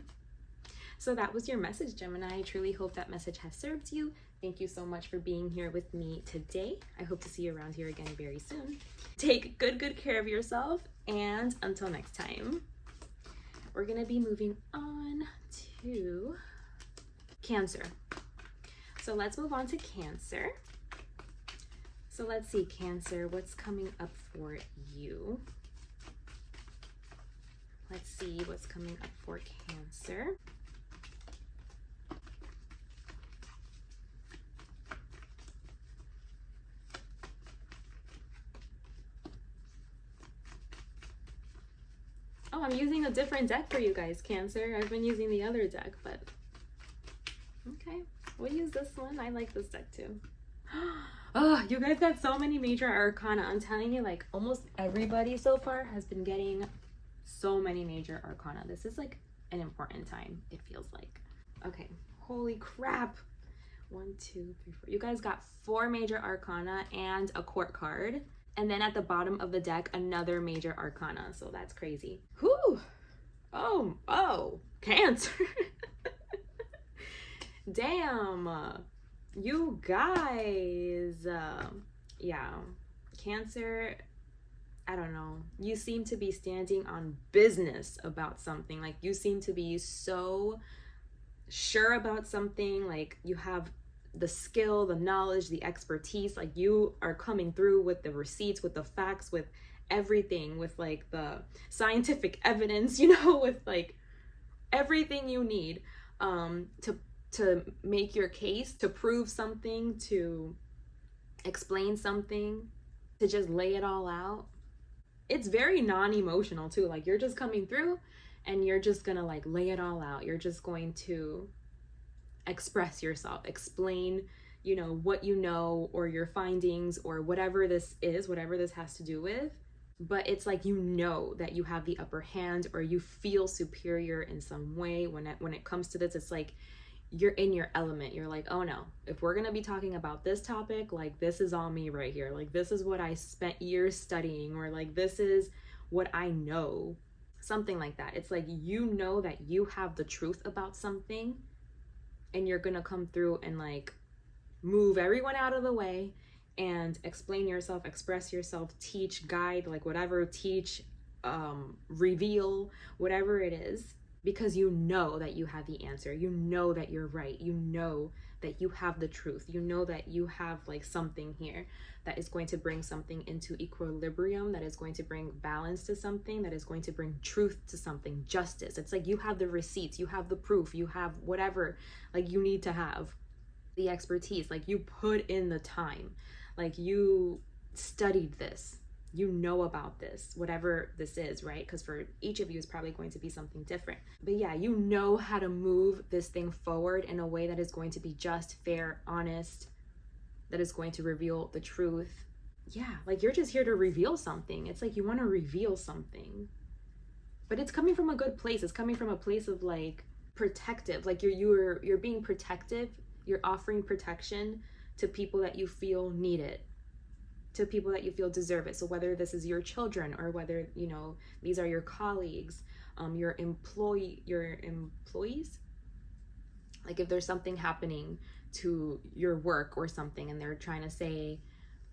So that was your message, Gemini. I truly hope that message has served you. Thank you so much for being here with me today. I hope to see you around here again very soon. Take good care of yourself, and until next time, we're gonna be moving on to Cancer. So let's move on to Cancer. So let's see, Cancer, what's coming up for you? Let's see what's coming up for Cancer. Oh, I'm using a different deck for you guys, Cancer. I've been using the other deck, but okay, we'll use this one. I like this deck too. Oh, you guys got so many major arcana. I'm telling you, like almost everybody so far has been getting so many major arcana. This is like an important time, it feels like. Okay, holy crap. 1, 2, 3, 4. You guys got 4 major arcana and a court card. And then at the bottom of the deck, another major arcana. So that's crazy. Whew. Oh, Cancer. Damn. You guys. Yeah. Cancer, I don't know. You seem to be standing on business about something. Like you seem to be so sure about something. Like you have the skill, the knowledge, the expertise. Like you are coming through with the receipts, with the facts, with everything, with like the scientific evidence, you know, with like everything you need to make your case, to prove something, to explain something, to just lay it all out. It's very non-emotional too. Like you're just coming through and you're just gonna like lay it all out. You're just going to express yourself, explain, you know, what you know or your findings or whatever this is, whatever this has to do with. But it's like, you know, that you have the upper hand, or you feel superior in some way when it comes to this. It's like you're in your element. You're like, oh no, if we're gonna be talking about this topic, like this is all me right here. Like this is what I spent years studying, or like this is what I know, something like that. It's like, you know that you have the truth about something, and you're gonna come through and like move everyone out of the way and explain yourself, express yourself, teach, guide, like whatever, teach, reveal, whatever it is, because you know that you have the answer. You know that you're right. You know that you have the truth. You know that you have like something here that is going to bring something into equilibrium, that is going to bring balance to something, that is going to bring truth to something, justice. It's like you have the receipts, you have the proof, you have whatever like you need to have, the expertise, like you put in the time, like you studied this, you know about this, whatever this is, right? Because for each of you is probably going to be something different. But yeah, you know how to move this thing forward in a way that is going to be just, fair, honest, that is going to reveal the truth. Yeah, like you're just here to reveal something. It's like you want to reveal something, but it's coming from a good place. It's coming from a place of like protective, like you're being protective. You're offering protection to people that you feel need it, to people that you feel deserve it. So whether this is your children or whether, you know, these are your colleagues, your employees, like if there's something happening to your work or something and they're trying to say,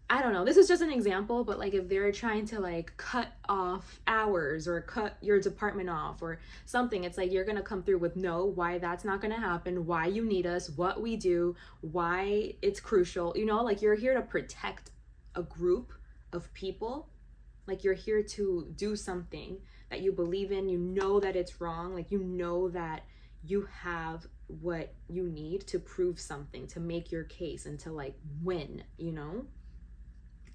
I don't know, this is just an example, but like if they're trying to like cut off hours or cut your department off or something, it's like you're gonna come through with no, why that's not gonna happen, why you need us, what we do, why it's crucial, you know, like you're here to protect a group of people. Like you're here to do something that you believe in, you know that it's wrong, like you know that you have what you need to prove something, to make your case and to like win, you know?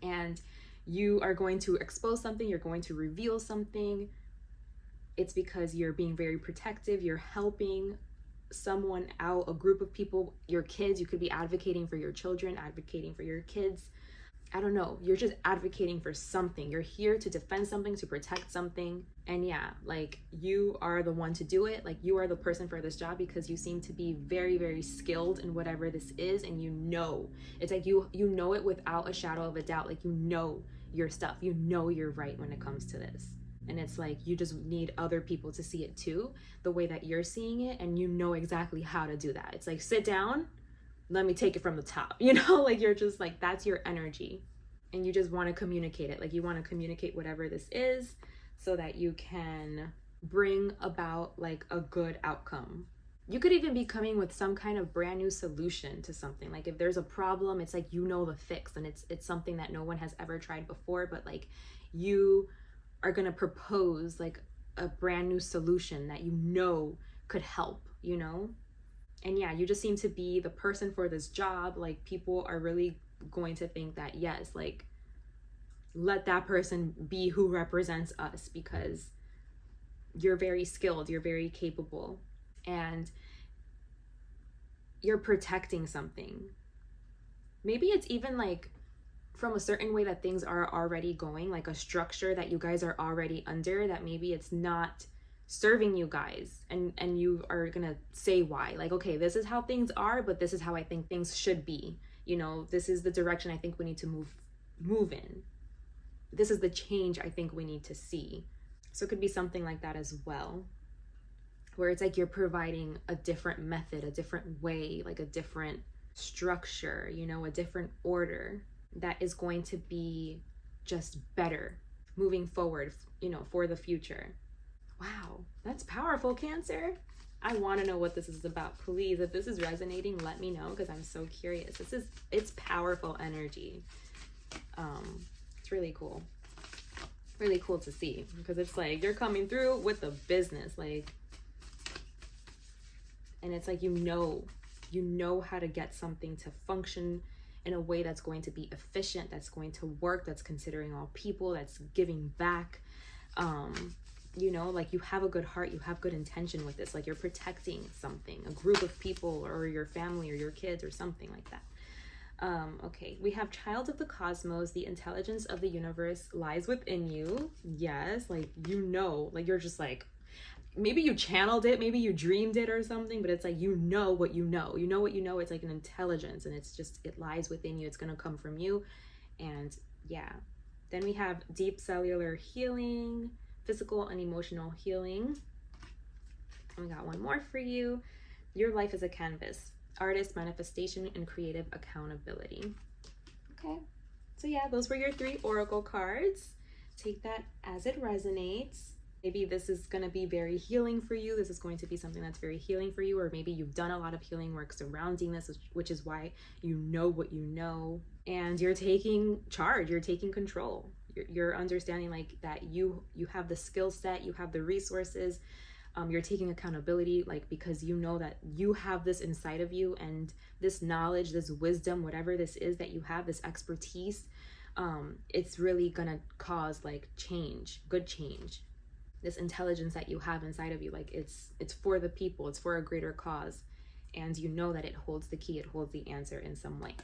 And you are going to expose something, you're going to reveal something. It's because you're being very protective, you're helping someone out, a group of people, your kids. You could be advocating for your children, advocating for your kids. I don't know, you're just advocating for something. You're here to defend something, to protect something. And yeah, like you are the one to do it. Like you are the person for this job because you seem to be very, very skilled in whatever this is. And you know, it's like you know it without a shadow of a doubt. Like you know your stuff, you know you're right when it comes to this. And it's like you just need other people to see it too, the way that you're seeing it, and you know exactly how to do that. It's like, sit down, let me take it from the top, you know, like you're just like, that's your energy. And you just want to communicate it. Like you want to communicate whatever this is so that you can bring about like a good outcome. You could even be coming with some kind of brand new solution to something. Like if there's a problem, it's like, you know, the fix, and it's something that no one has ever tried before, but like you are going to propose like a brand new solution that you know could help, you know? And yeah, you just seem to be the person for this job. Like people are really going to think that, yes, like let that person be who represents us, because you're very skilled, you're very capable, and you're protecting something. Maybe it's even like from a certain way that things are already going, like a structure that you guys are already under, that maybe it's not serving you guys, and you are gonna say why, like, okay, this is how things are, but this is how I think things should be, you know, this is the direction I think we need to move in, this is the change I think we need to see. So it could be something like that as well, where it's like you're providing a different method, a different way, like a different structure, you know, a different order that is going to be just better moving forward, you know, for the future. Wow, that's powerful, Cancer. I want to know what this is about. Please, if this is resonating, let me know, because I'm so curious. It's powerful energy. It's really cool. Really cool to see, because it's like you're coming through with the business, like, and it's like you know how to get something to function in a way that's going to be efficient, that's going to work, that's considering all people, that's giving back. You know, like you have a good heart, you have good intention with this, like you're protecting something, a group of people, or your family or your kids or something like that. Okay, we have child of the cosmos. The intelligence of the universe lies within you. Yes, like, you know, like you're just like, maybe you channeled it, maybe you dreamed it or something, but it's like, you know what you know. You know what you know. It's like an intelligence, and it's just, it lies within you. It's going to come from you. And yeah, then we have deep cellular healing, physical and emotional healing. And we got one more for you. Your life is a canvas. artist, manifestation, and creative accountability. Okay, so yeah, those were your 3 oracle cards. Take that as it resonates. Maybe this is going to be very healing for you. This is going to be something that's very healing for you, or maybe you've done a lot of healing work surrounding this, which is why you know what you know, and you're taking charge, you're taking control. You're understanding like that you have the skill set, you have the resources, you're taking accountability, like, because you know that you have this inside of you, and this knowledge, this wisdom, whatever this is that you have, this expertise, it's really gonna cause like change, good change. This intelligence that you have inside of you, like it's for the people, it's for a greater cause, and you know that it holds the key, it holds the answer in some way.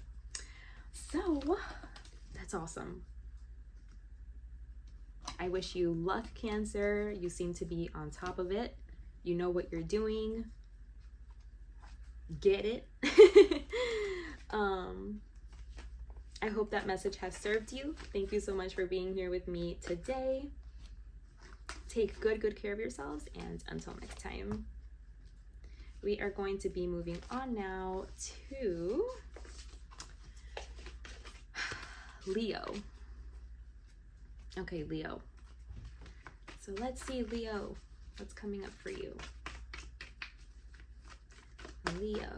So that's awesome. I wish you luck, Cancer. You seem to be on top of it. You know what you're doing. Get it. I hope that message has served you. Thank you so much for being here with me today. Take good care of yourselves, and until next time, we are going to be moving on now to Leo. Okay, Leo. So let's see, Leo, what's coming up for you? Leo.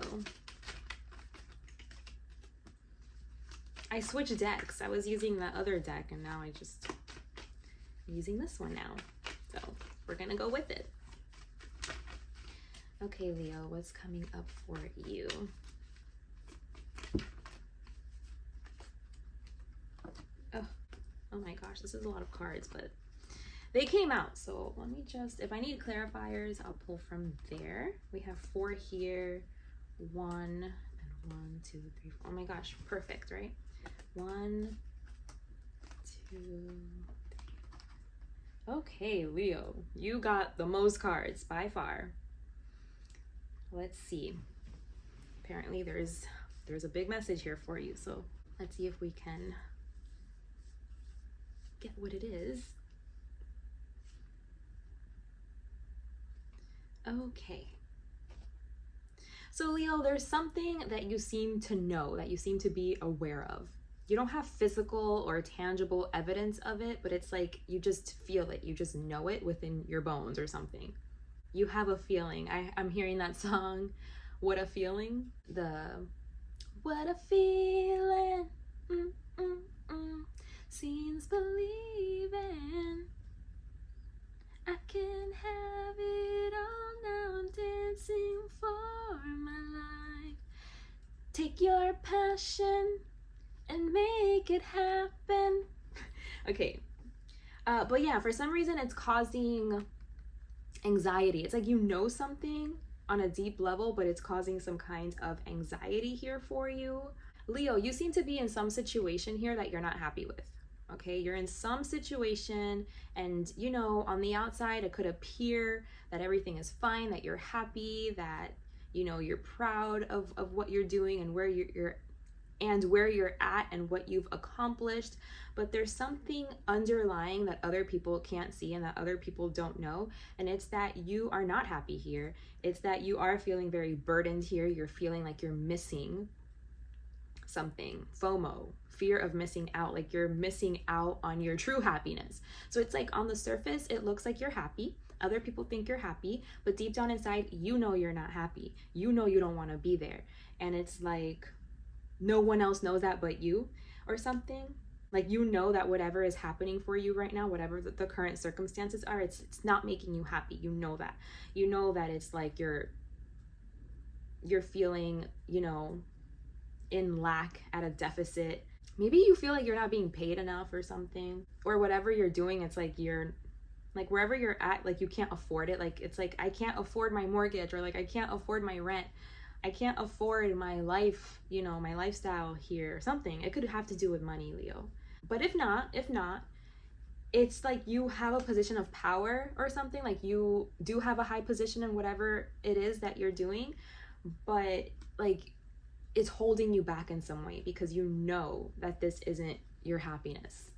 I switched decks. I was using the other deck, and now I'm using this one now. So we're gonna go with it. Okay, Leo, what's coming up for you? Oh my gosh, this is a lot of cards, but they came out. So let me just, if I need clarifiers, I'll pull from there. We have 4 here. 1 and 1, 2, 3, 4. Oh my gosh, perfect, right? 1, 2, 3. Okay, Leo, you got the most cards by far. Let's see. Apparently there's a big message here for you. So let's see if we can get what it is. Okay. So Leo, there's something that you seem to know, that you seem to be aware of. You don't have physical or tangible evidence of it, but it's like you just feel it. You just know it within your bones or something. You have a feeling. I'm hearing that song, What a Feeling. What a feeling. Seems believing. I can have it all now. I'm dancing for my life. Take your passion and make it happen. Okay. But yeah, for some reason it's causing anxiety. It's like you know something on a deep level, but it's causing some kind of anxiety here for you. Leo, you seem to be in some situation here that you're not happy with. Okay, you're in some situation, and you know, on the outside it could appear that everything is fine, that you're happy, that you know you're proud of what you're doing and where you're at and what you've accomplished, but there's something underlying that other people can't see and that other people don't know, and it's that you are not happy here. It's that you are feeling very burdened here. You're feeling like you're missing something. FOMO, fear of missing out, like you're missing out on your true happiness. So it's like on the surface it looks like you're happy, other people think you're happy, but deep down inside you know you're not happy. You know you don't want to be there, and it's like no one else knows that but you, or something. Like you know that whatever is happening for you right now, whatever the current circumstances are, it's not making you happy. You know that. You know that it's like you're feeling, you know, in lack, at a deficit. Maybe you feel like you're not being paid enough or something, or whatever you're doing, it's like you're like wherever you're at, like you can't afford it. Like it's like I can't afford my mortgage, or like I can't afford my rent, I can't afford my life, you know, my lifestyle here or something. It could have to do with money, Leo. But if not, it's like you have a position of power or something. Like you do have a high position in whatever it is that you're doing, but like it's holding you back in some way because you know that this isn't your happiness.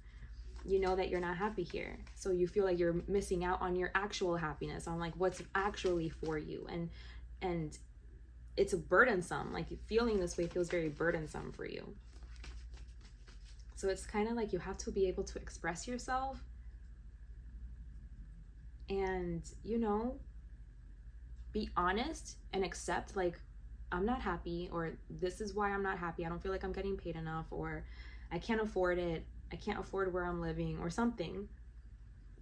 You know that you're not happy here. So you feel like you're missing out on your actual happiness, on like what's actually for you. And it's burdensome. Like feeling this way feels very burdensome for you. So it's kind of like you have to be able to express yourself and, you know, be honest and accept, like, I'm not happy, or this is why I'm not happy. I don't feel like I'm getting paid enough, or I can't afford it. I can't afford where I'm living, or something.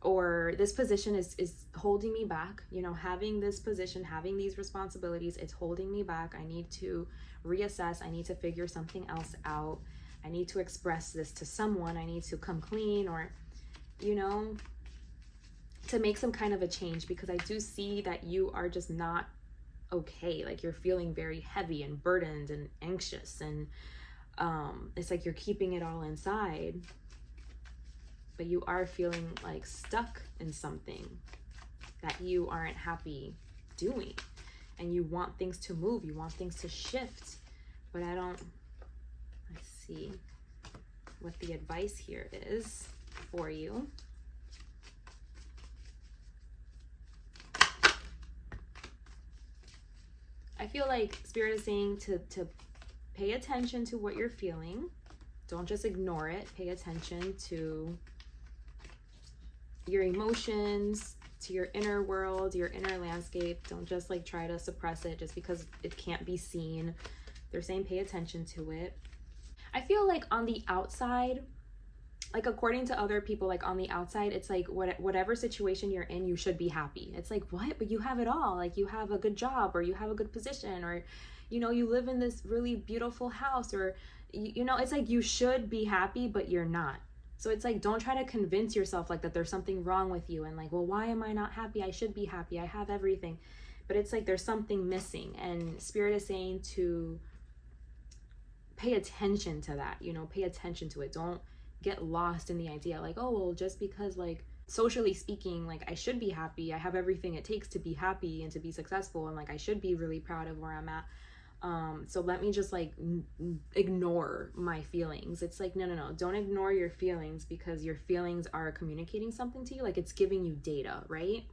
Or this position is holding me back. You know, having this position, having these responsibilities, it's holding me back. I need to reassess. I need to figure something else out. I need to express this to someone. I need to come clean, or, you know, to make some kind of a change, because I do see that you are just not okay. Like you're feeling very heavy and burdened and anxious, and it's like you're keeping it all inside, but you are feeling like stuck in something that you aren't happy doing, and you want things to move, you want things to shift, but let's see what the advice here is for you. I feel like Spirit is saying to pay attention to what you're feeling. Don't just ignore it. Pay attention to your emotions, to your inner world, your inner landscape. Don't just like try to suppress it just because it can't be seen. They're saying pay attention to it. I feel like on the outside, like according to other people, like on the outside, it's like whatever situation you're in, you should be happy. It's like, what? But you have it all. Like you have a good job, or you have a good position, or, you know, you live in this really beautiful house, or, you know, it's like you should be happy, but you're not. So it's like, don't try to convince yourself like that there's something wrong with you, and like, well, why am I not happy? I should be happy. I have everything. But it's like there's something missing, and Spirit is saying to pay attention to that, you know, pay attention to it. Don't get lost in the idea like, oh, well, just because like socially speaking, like I should be happy, I have everything it takes to be happy and to be successful, and like I should be really proud of where I'm at, so let me just like ignore my feelings. It's like, no, don't ignore your feelings, because your feelings are communicating something to you. Like it's giving you data, right?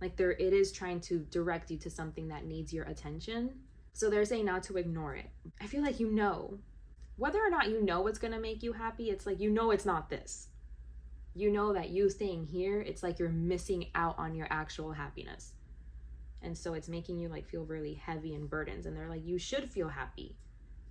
Like it is trying to direct you to something that needs your attention. So they're saying not to ignore it. I feel like, you know, whether or not you know what's going to make you happy, it's like, you know, it's not this. You know that you staying here, it's like you're missing out on your actual happiness. And so it's making you like feel really heavy and burdens. And they're like, you should feel happy.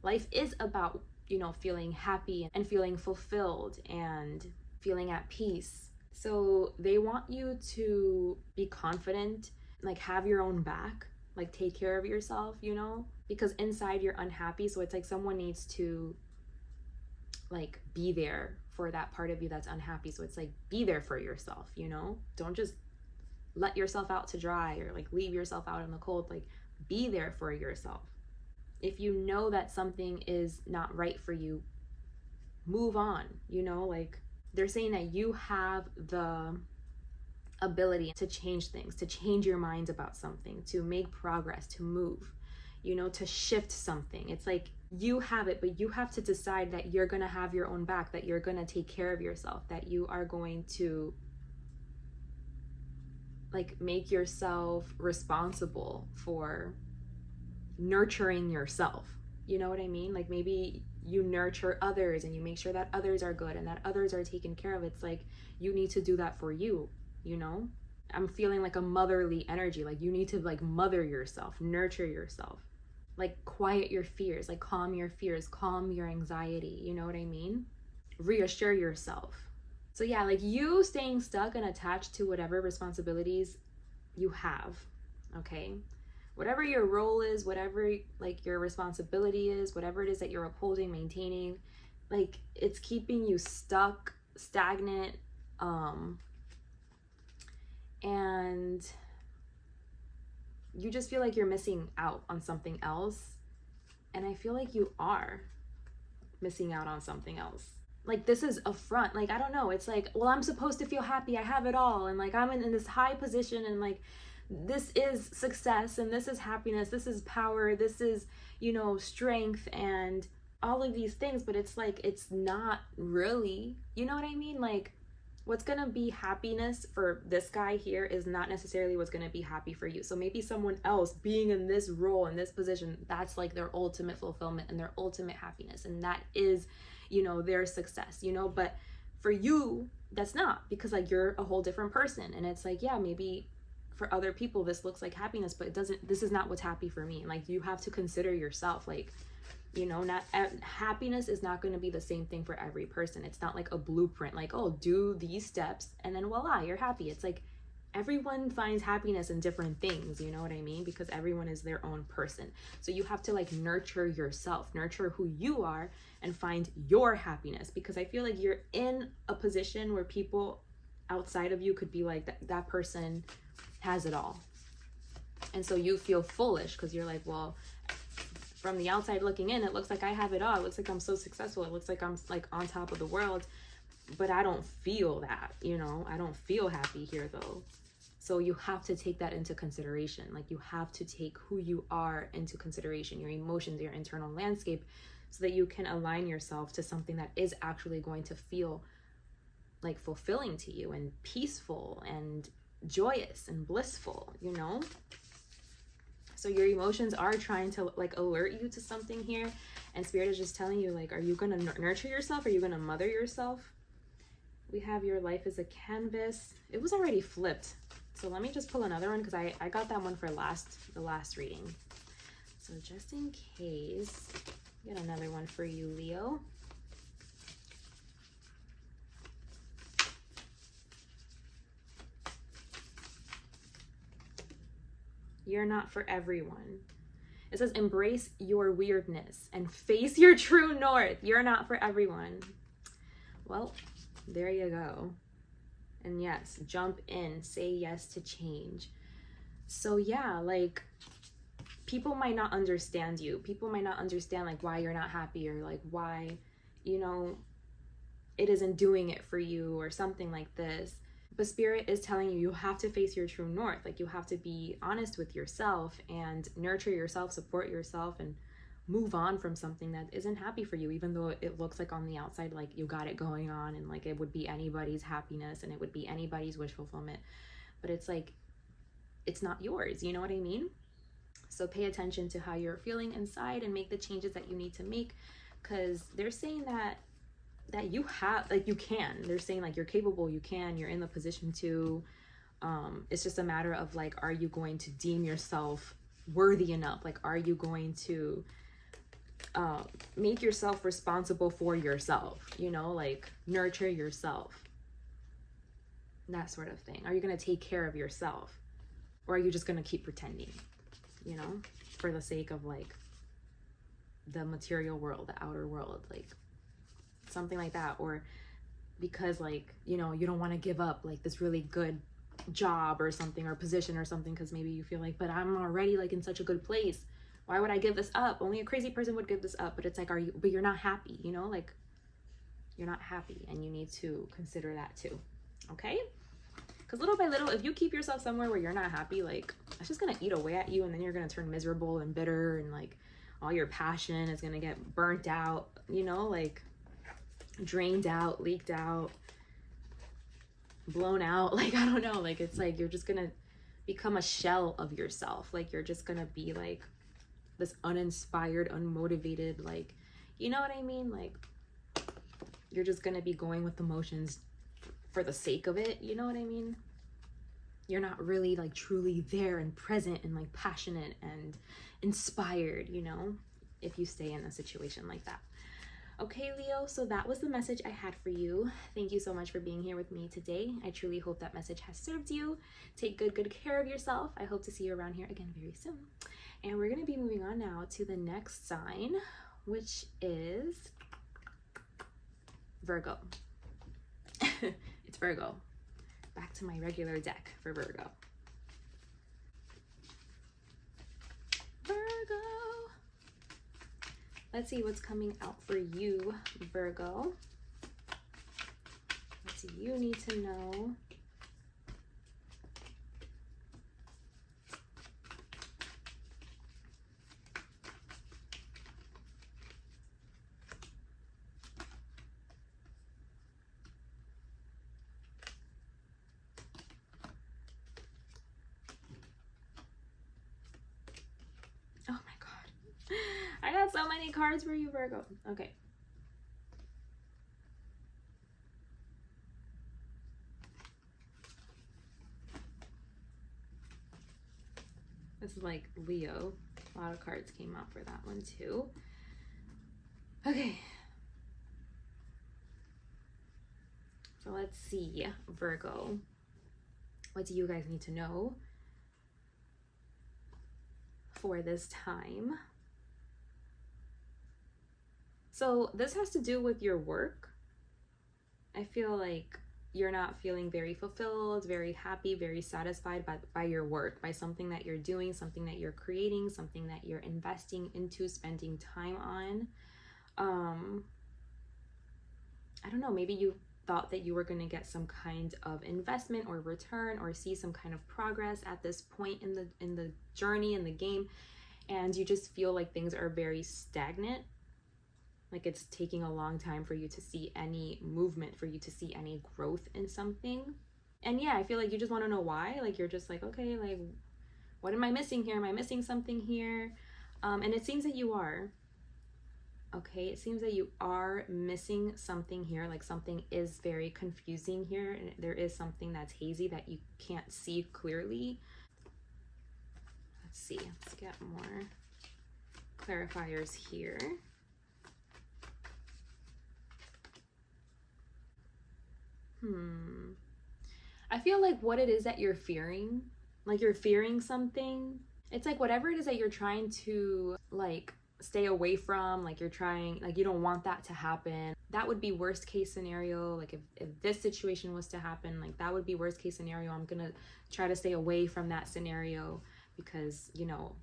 Life is about, you know, feeling happy and feeling fulfilled and feeling at peace. So they want you to be confident, like have your own back, like take care of yourself, you know, because inside you're unhappy. So it's like someone needs to like be there for that part of you that's unhappy. So it's like, be there for yourself, you know, don't just let yourself out to dry, or like leave yourself out in the cold. Like be there for yourself. If you know that something is not right for you, move on, you know. Like they're saying that you have the ability to change things, to change your mind about something, to make progress, to move, you know, to shift something. It's like you have it, but you have to decide that you're going to have your own back, that you're going to take care of yourself, that you are going to like make yourself responsible for nurturing yourself. You know what I mean? Like maybe you nurture others and you make sure that others are good and that others are taken care of. It's like you need to do that for you, you know? I'm feeling like a motherly energy. Like you need to like mother yourself, nurture yourself, like quiet your fears, like calm your fears, calm your anxiety. You know what I mean? Reassure yourself. So yeah, like you staying stuck and attached to whatever responsibilities you have, okay? Whatever your role is, whatever like your responsibility is, whatever it is that you're upholding, maintaining, like it's keeping you stuck, stagnant, and you just feel like you're missing out on something else. And I feel like you are missing out on something else. Like this is a front. Like I don't know, it's like, well, I'm supposed to feel happy, I have it all, and like I'm in this high position, and like this is success, and this is happiness, this is power, this is, you know, strength, and all of these things. But it's like, it's not really, you know what I mean? Like what's going to be happiness for this guy here is not necessarily what's going to be happy for you. So maybe someone else being in this role, in this position, that's like their ultimate fulfillment and their ultimate happiness. And that is, you know, their success, you know, but for you, that's not, because like you're a whole different person. And it's like, yeah, maybe for other people, this looks like happiness, but it doesn't, this is not what's happy for me. Like you have to consider yourself, like, you know, not happiness is not going to be the same thing for every person. It's not like a blueprint, like, oh, do these steps and then voila, you're happy. It's like everyone finds happiness in different things, you know what I mean? Because everyone is their own person. So you have to like nurture yourself, nurture who you are, and find your happiness. Because I feel like you're in a position where people outside of you could be like, that person has it all. And so you feel foolish because you're like, well, from the outside looking in, it looks like I have it all. It looks like I'm so successful. It looks like I'm like on top of the world, but I don't feel that, you know, I don't feel happy here though. So you have to take that into consideration. Like you have to take who you are into consideration, your emotions, your internal landscape, so that you can align yourself to something that is actually going to feel like fulfilling to you and peaceful and joyous and blissful, you know? So your emotions are trying to like alert you to something here, and Spirit is just telling you, like, are you going to nurture yourself? Are you going to mother yourself? We have your life as a canvas. It was already flipped. So let me just pull another one because I got that one for the last reading. So just in case, get another one for you, Leo. You're not for everyone. It says, embrace your weirdness and face your true north. You're not for everyone. Well, there you go. And yes, jump in, say yes to change. So yeah, like people might not understand you. People might not understand like why you're not happy, or like why, you know, it isn't doing it for you or something like this. But Spirit is telling you, you have to face your true north. Like you have to be honest with yourself and nurture yourself, support yourself, and move on from something that isn't happy for you, even though it looks like on the outside like you got it going on and like it would be anybody's happiness and it would be anybody's wish fulfillment. But it's like, it's not yours, you know what I mean? So pay attention to how you're feeling inside and make the changes that you need to make, because they're saying that you have, like, you can. They're saying like you're capable, you can, you're in the position to. It's just a matter of like, are you going to deem yourself worthy enough? Like, are you going to make yourself responsible for yourself, you know, like nurture yourself, that sort of thing. Are you going to take care of yourself, or are you just going to keep pretending, you know, for the sake of like the material world, the outer world, like something like that? Or because like, you know, you don't want to give up like this really good job or something, or position or something, because maybe you feel like, but I'm already like in such a good place, why would I give this up? Only a crazy person would give this up. But it's like, but you're not happy, you know, like you're not happy, and you need to consider that too. Okay, because little by little, if you keep yourself somewhere where you're not happy, like it's just gonna eat away at you, and then you're gonna turn miserable and bitter, and like all your passion is gonna get burnt out, you know, like drained out, leaked out, blown out, like I don't know, like it's like you're just gonna become a shell of yourself. Like you're just gonna be like this uninspired, unmotivated, like, you know what I mean? Like you're just gonna be going with the motions for the sake of it, you know what I mean? You're not really like truly there and present and like passionate and inspired, you know, if you stay in a situation like that. Okay, Leo, so that was the message I had for you. Thank you so much for being here with me today. I truly hope that message has served you. Take good care of yourself. I hope to see you around here again very soon. And we're going to be moving on now to the next sign, which is Virgo. It's Virgo. Back to my regular deck for Virgo. Virgo. Let's see what's coming out for you, Virgo. What do you need to know? I got so many cards for you, Virgo. Okay. This is like Leo. A lot of cards came out for that one too. Okay. So let's see, Virgo. What do you guys need to know for this time? So this has to do with your work. I feel like you're not feeling very fulfilled, very happy, very satisfied by your work, by something that you're doing, something that you're creating, something that you're investing into, spending time on. I don't know, maybe you thought that you were going to get some kind of investment or return or see some kind of progress at this point in the journey, in the game, and you just feel like things are very stagnant. Like it's taking a long time for you to see any movement, for you to see any growth in something. And yeah, I feel like you just want to know why. Like you're just like, okay, like what am I missing here? Am I missing something here? And it seems that you are. Okay, it seems that you are missing something here. Like something is very confusing here. And there is something that's hazy that you can't see clearly. Let's see. Let's get more clarifiers here. I feel like what it is that you're fearing, like you're fearing something. It's like whatever it is that you're trying to like stay away from, like you're trying, like you don't want that to happen. That would be worst case scenario. Like if this situation was to happen, like that would be worst case scenario. I'm gonna try to stay away from that scenario because, you know,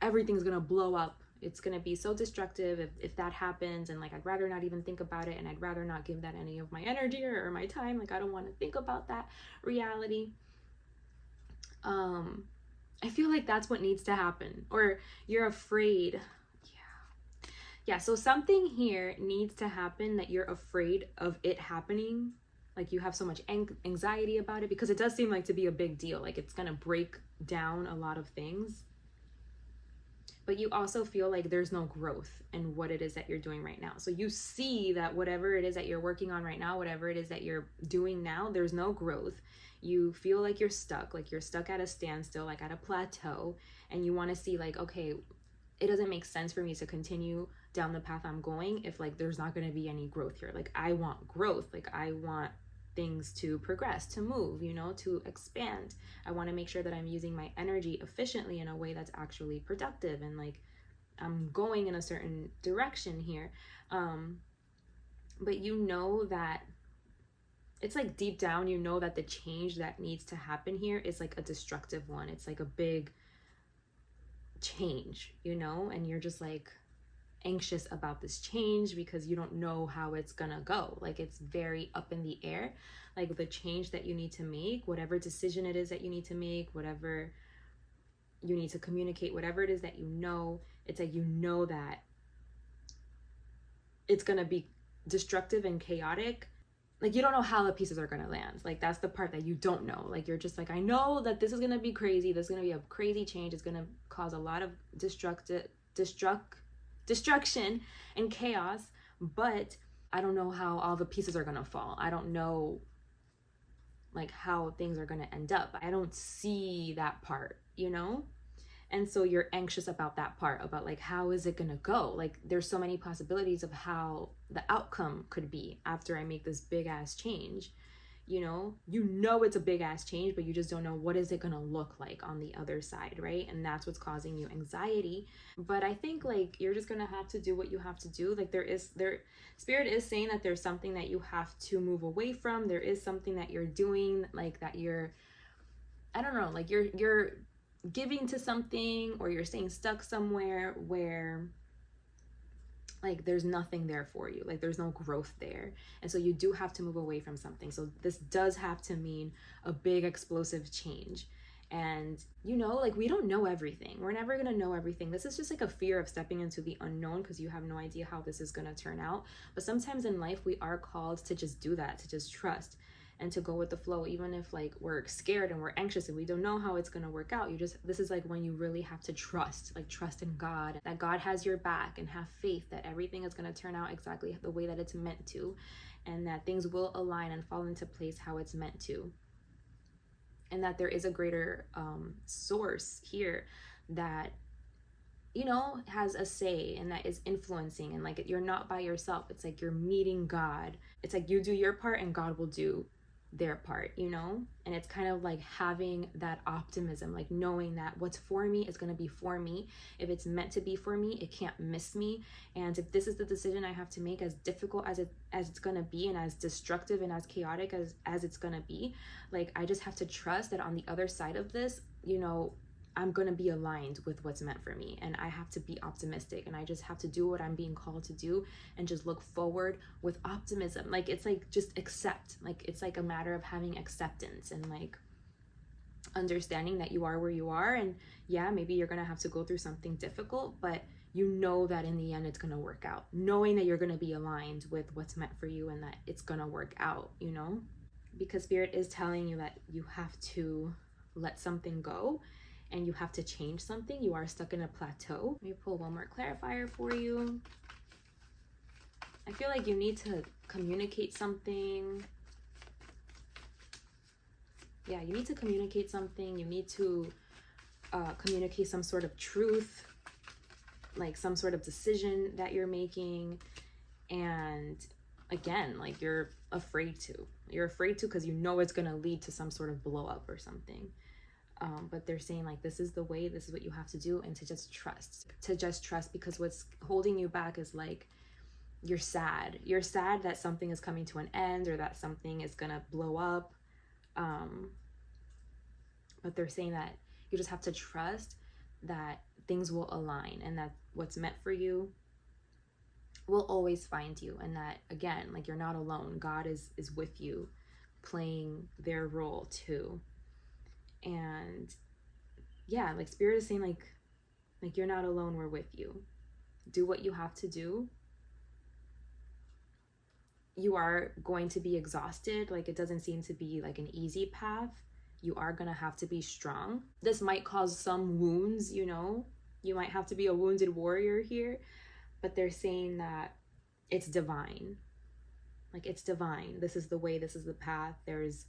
everything's gonna blow up. It's gonna be so destructive if that happens, and like I'd rather not even think about it, and I'd rather not give that any of my energy or my time. Like I don't want to think about that reality. I feel like that's what needs to happen, or you're afraid. Yeah, so something here needs to happen that you're afraid of it happening. Like you have so much anxiety about it because it does seem like to be a big deal. Like it's gonna break down a lot of things. But you also feel like there's no growth in what it is that you're doing right now. So you see that whatever it is that you're working on right now, whatever it is that you're doing now, there's no growth. You feel like you're stuck at a standstill, like at a plateau, and you want to see like, okay, it doesn't make sense for me to continue down the path I'm going if like there's not going to be any growth here. Like I want growth, like I want things to progress, to move, you know, to expand. I want to make sure that I'm using my energy efficiently in a way that's actually productive and like I'm going in a certain direction here. But you know that it's like deep down, you know that the change that needs to happen here is like a destructive one. It's like a big change, you know, and you're just like anxious about this change because you don't know how it's gonna go. Like it's very up in the air, like the change that you need to make, whatever decision it is that you need to make, whatever you need to communicate, whatever it is that you know, it's like you know that it's gonna be destructive and chaotic. Like you don't know how the pieces are gonna land. Like that's the part that you don't know. Like you're just like, I know that this is gonna be crazy, this is gonna be a crazy change, it's gonna cause a lot of destruction and chaos, but I don't know how all the pieces are gonna fall. I don't know like how things are gonna end up. I don't see that part, you know? And so you're anxious about that part, about like, how is it gonna go? Like there's so many possibilities of how the outcome could be after I make this big ass change. You know it's a big ass change, but you just don't know what is it gonna look like on the other side, right? And that's what's causing you anxiety. But I think like you're just gonna have to do what you have to do. Like Spirit is saying that there's something that you have to move away from. There is something that you're doing, like that you're, I don't know, like you're giving to something, or you're staying stuck somewhere where like there's nothing there for you, like there's no growth there, and so you do have to move away from something. So this does have to mean a big explosive change. And you know, like we don't know everything, we're never gonna know everything. This is just like a fear of stepping into the unknown because you have no idea how this is gonna turn out. But sometimes in life we are called to just do that, to just trust. and to go with the flow, even if like we're scared and we're anxious and we don't know how it's going to work out. This is like when you really have to trust in God, that God has your back, and have faith that everything is going to turn out exactly the way that it's meant to, and that things will align and fall into place how it's meant to, and that there is a greater source here that, you know, has a say and that is influencing, and like you're not by yourself. It's like you're meeting God. It's like you do your part and God will do their part, you know? And it's kind of like having that optimism, like knowing that what's for me is going to be for me. If it's meant to be for me, it can't miss me. And if this is the decision I have to make, as difficult as it's going to be, and as destructive and as chaotic as it's going to be, like I just have to trust that on the other side of this, you know, I'm going to be aligned with what's meant for me, and I have to be optimistic, and I just have to do what I'm being called to do and just look forward with optimism. Like it's like just accept, like it's like a matter of having acceptance and like understanding that you are where you are. And yeah, maybe you're going to have to go through something difficult, but you know that in the end it's going to work out, knowing that you're going to be aligned with what's meant for you and that it's going to work out, you know, because Spirit is telling you that you have to let something go and you have to change something. You are stuck in a plateau. Let me pull one more clarifier for you. I feel like you need to communicate something. Yeah, you need to communicate something. You need to communicate some sort of truth, like some sort of decision that you're making. And again, like you're afraid to. You're afraid to because you know it's going to lead to some sort of blow up or something. But they're saying like, this is the way, this is what you have to do, and to just trust, because what's holding you back is like, you're sad that something is coming to an end, or that something is gonna blow up. But they're saying that you just have to trust that things will align, and that what's meant for you will always find you, and that again, like you're not alone. God is with you, playing their role too. And yeah, like Spirit is saying like you're not alone, we're with you. Do what you have to do. You are going to be exhausted. Like it doesn't seem to be like an easy path. You are gonna have to be strong. This might cause some wounds, you know. You might have to be a wounded warrior here, but they're saying that it's divine. Like it's divine. This is the way, this is the path. There's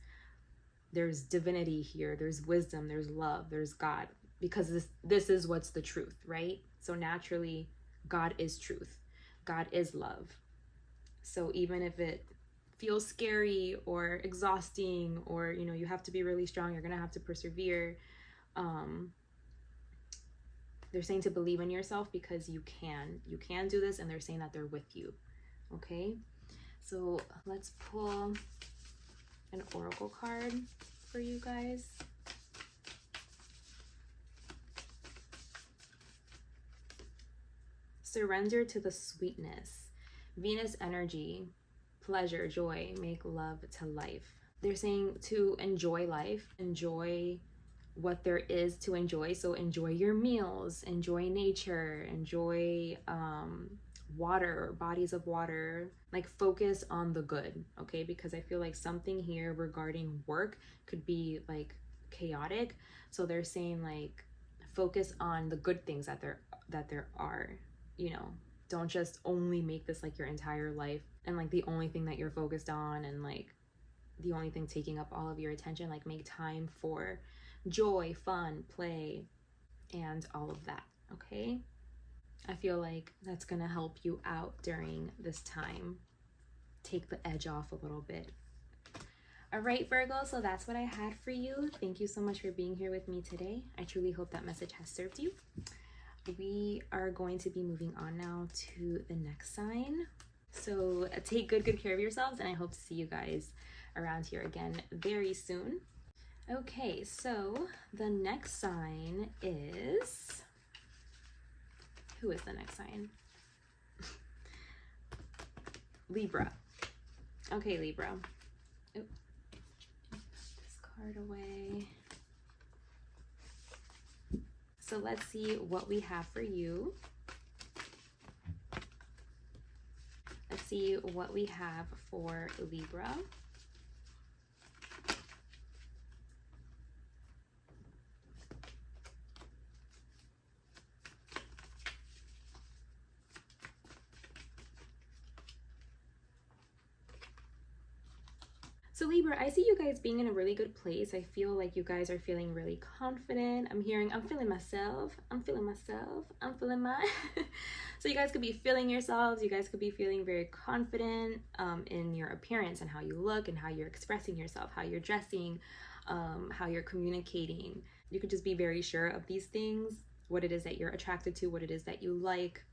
divinity here, there's wisdom, there's love, there's God, because this is what's the truth, right? So naturally, God is truth, God is love. So even if it feels scary or exhausting, or you know, you have to be really strong, you're gonna have to persevere, they're saying to believe in yourself, because you can do this, and they're saying that they're with you. Okay, so let's pull an oracle card for you guys. Surrender to the sweetness. Venus energy, pleasure, joy, make love to life. They're saying to enjoy life, enjoy what there is to enjoy. So enjoy your meals, enjoy nature, enjoy water, bodies of water. Like focus on the good, okay? Because I feel like something here regarding work could be like chaotic. So they're saying like focus on the good things that there are, you know. Don't just only make this like your entire life and like the only thing that you're focused on, and like the only thing taking up all of your attention. Like make time for joy, fun, play, and all of that, okay? I feel like that's gonna help you out during this time. Take the edge off a little bit. All right, Virgo, so that's what I had for you. Thank you so much for being here with me today. I truly hope that message has served you. We are going to be moving on now to the next sign. So take good care of yourselves, and I hope to see you guys around here again very soon. Okay, so the next sign is... Who is the next sign? Libra. Okay, Libra. Oh, put this card away. So let's see what we have for you. Let's see what we have for Libra. So Libra, I see you guys being in a really good place. I feel like you guys are feeling really confident. I'm feeling myself. I'm feeling my. So you guys could be feeling yourselves. You guys could be feeling very confident in your appearance and how you look and how you're expressing yourself, how you're dressing, how you're communicating. You could just be very sure of these things, what it is that you're attracted to, what it is that you like.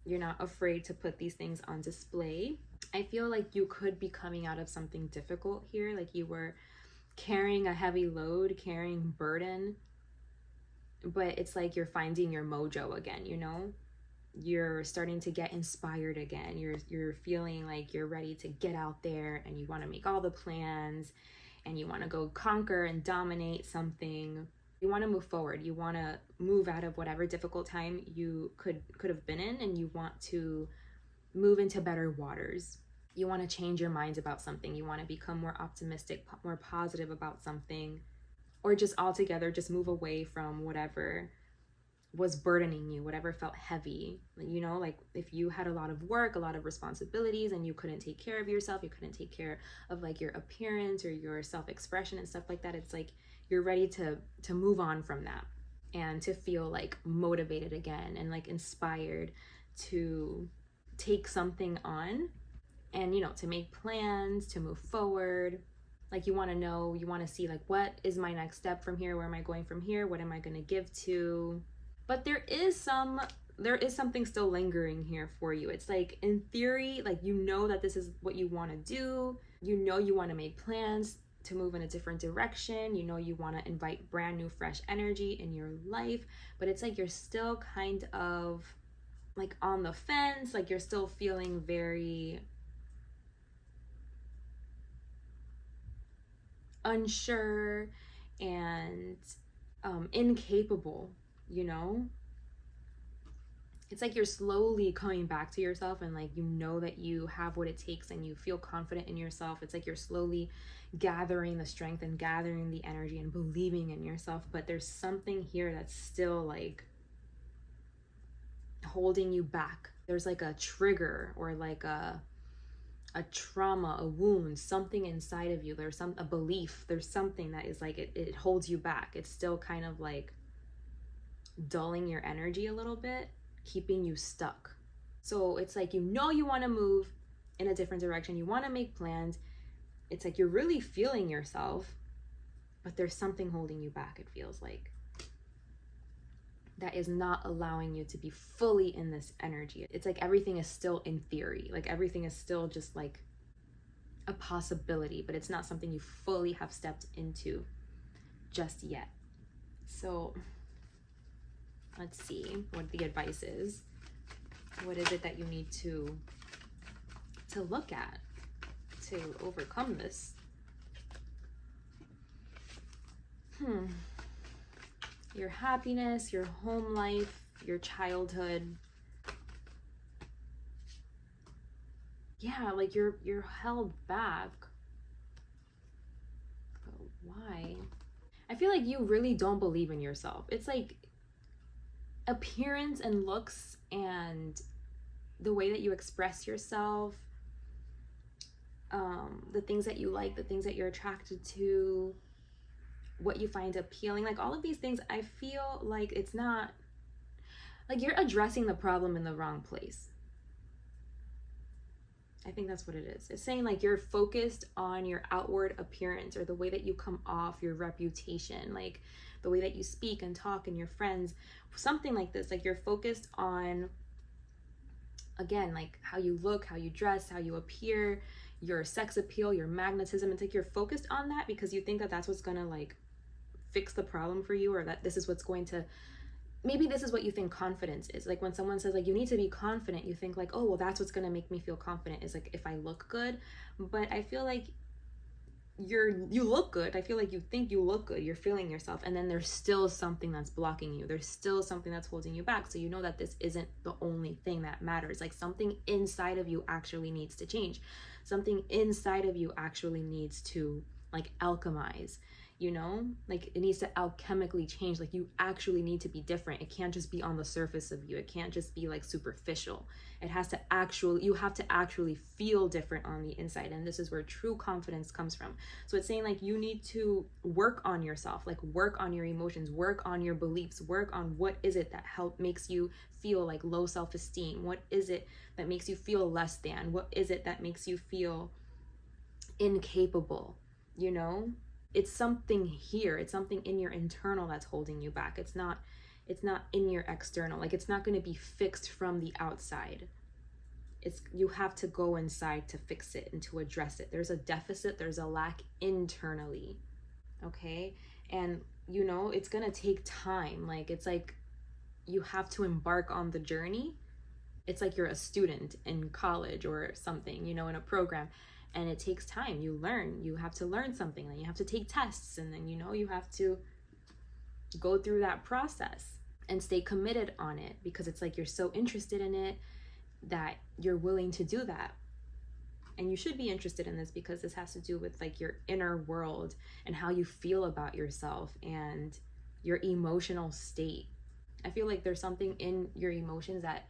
You're not afraid to put these things on display. I feel like you could be coming out of something difficult here, like you were carrying a heavy load, carrying burden, but it's like you're finding your mojo again, you know? You're starting to get inspired again. You're feeling like you're ready to get out there and you want to make all the plans and you want to go conquer and dominate something. You want to move forward. You want to move out of whatever difficult time you could have been in, and you want to move into better waters. You want to change your minds about something. You want to become more optimistic, more positive about something, or just altogether just move away from whatever was burdening you, whatever felt heavy. You know, like if you had a lot of work, a lot of responsibilities, and you couldn't take care of yourself, you couldn't take care of like your appearance or your self-expression and stuff like that, it's like you're ready to move on from that and to feel like motivated again and like inspired to take something on and, you know, to make plans, to move forward. Like you want to know, you want to see like, what is my next step from here? Where am I going from here? What am I going to give to? But there is something still lingering here for you. It's like, in theory, like, you know that this is what you want to do. You know you want to make plans to move in a different direction. You know you want to invite brand new, fresh energy in your life. But it's like you're still kind of like on the fence. Like you're still feeling very unsure and incapable, you know? It's like you're slowly coming back to yourself, and like you know that you have what it takes and you feel confident in yourself. It's like you're slowly gathering the strength and gathering the energy and believing in yourself, but there's something here that's still like holding you back. There's like a trigger or like a trauma, a wound, something inside of you. There's a belief, there's something that is like it holds you back. It's still kind of like dulling your energy a little bit, keeping you stuck. So it's like, you know, you want to move in a different direction, you want to make plans. It's like you're really feeling yourself, but there's something holding you back, it feels like, that is not allowing you to be fully in this energy. It's like everything is still in theory, like everything is still just like a possibility, but it's not something you fully have stepped into just yet. So let's see what the advice is. What is it that you need to look at to overcome this? Your happiness, your home life, your childhood. Yeah, like you're held back. But why? I feel like you really don't believe in yourself. It's like appearance and looks and the way that you express yourself, the things that you like, the things that you're attracted to, what you find appealing, like all of these things, I feel like it's not, like you're addressing the problem in the wrong place. I think that's what it is. It's saying like you're focused on your outward appearance or the way that you come off, your reputation, like the way that you speak and talk and your friends, something like this. Like you're focused on, again, like how you look, how you dress, how you appear, your sex appeal, your magnetism. It's like you're focused on that because you think that that's what's gonna like fix the problem for you, or that this is what's going to, maybe this is what you think confidence is. Like when someone says like you need to be confident, you think like, oh well, that's what's gonna make me feel confident, is like if I look good. But I feel like you look good. I feel like you think you look good, you're feeling yourself, and then there's still something that's blocking you, there's still something that's holding you back. So you know that this isn't the only thing that matters. Like something inside of you actually needs to change, something inside of you actually needs to like alchemize. you know? Like it needs to alchemically change. Like you actually need to be different. It can't just be on the surface of you. It can't just be like superficial. It has to actually, you have to actually feel different on the inside. And this is where true confidence comes from. So it's saying like you need to work on yourself, like work on your emotions, work on your beliefs, work on what is it that makes you feel like low self-esteem? What is it that makes you feel less than? What is it that makes you feel incapable? You know, it's something here. It's something in your internal that's holding you back. It's not in your external. Like it's not going to be fixed from the outside. You have to go inside to fix it and to address it. There's a deficit, there's a lack internally. Okay? And you know, it's going to take time. Like it's like you have to embark on the journey. It's like you're a student in college or something, you know, in a program. And it takes time. You have to learn something, then you have to take tests, and then, you know, you have to go through that process and stay committed on it, because it's like you're so interested in it that you're willing to do that. And you should be interested in this because this has to do with like your inner world and how you feel about yourself and your emotional state. I feel like there's something in your emotions that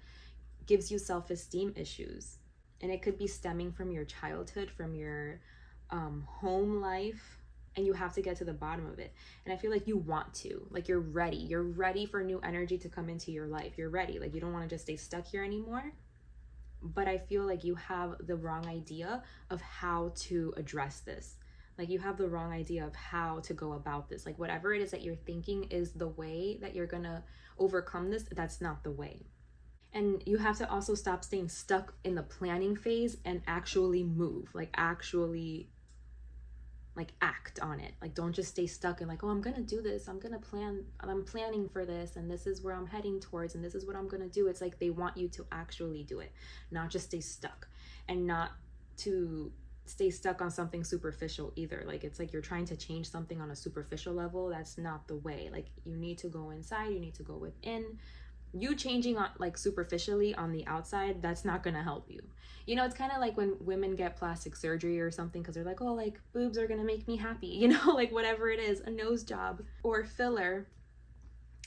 gives you self-esteem issues. And it could be stemming from your childhood, from your home life, and you have to get to the bottom of it. And I feel like you want to, like you're ready for new energy to come into your life. You're ready, like you don't want to just stay stuck here anymore. But I feel like you have the wrong idea of how to address this. Like you have the wrong idea of how to go about this. Like whatever it is that you're thinking is the way that you're gonna overcome this, that's not the way. And you have to also stop staying stuck in the planning phase and actually move, like actually like act on it. Like don't just stay stuck in like, oh, I'm gonna do this, I'm planning for this, and this is where I'm heading towards, and this is what I'm gonna do. It's like they want you to actually do it, not just stay stuck, and not to stay stuck on something superficial either. Like it's like you're trying to change something on a superficial level. That's not the way. Like you need to go inside, you need to go within. You changing on like superficially on the outside, that's not gonna help you. You know, it's kind of like when women get plastic surgery or something because they're like, oh, like boobs are gonna make me happy, you know, like whatever it is, a nose job or filler,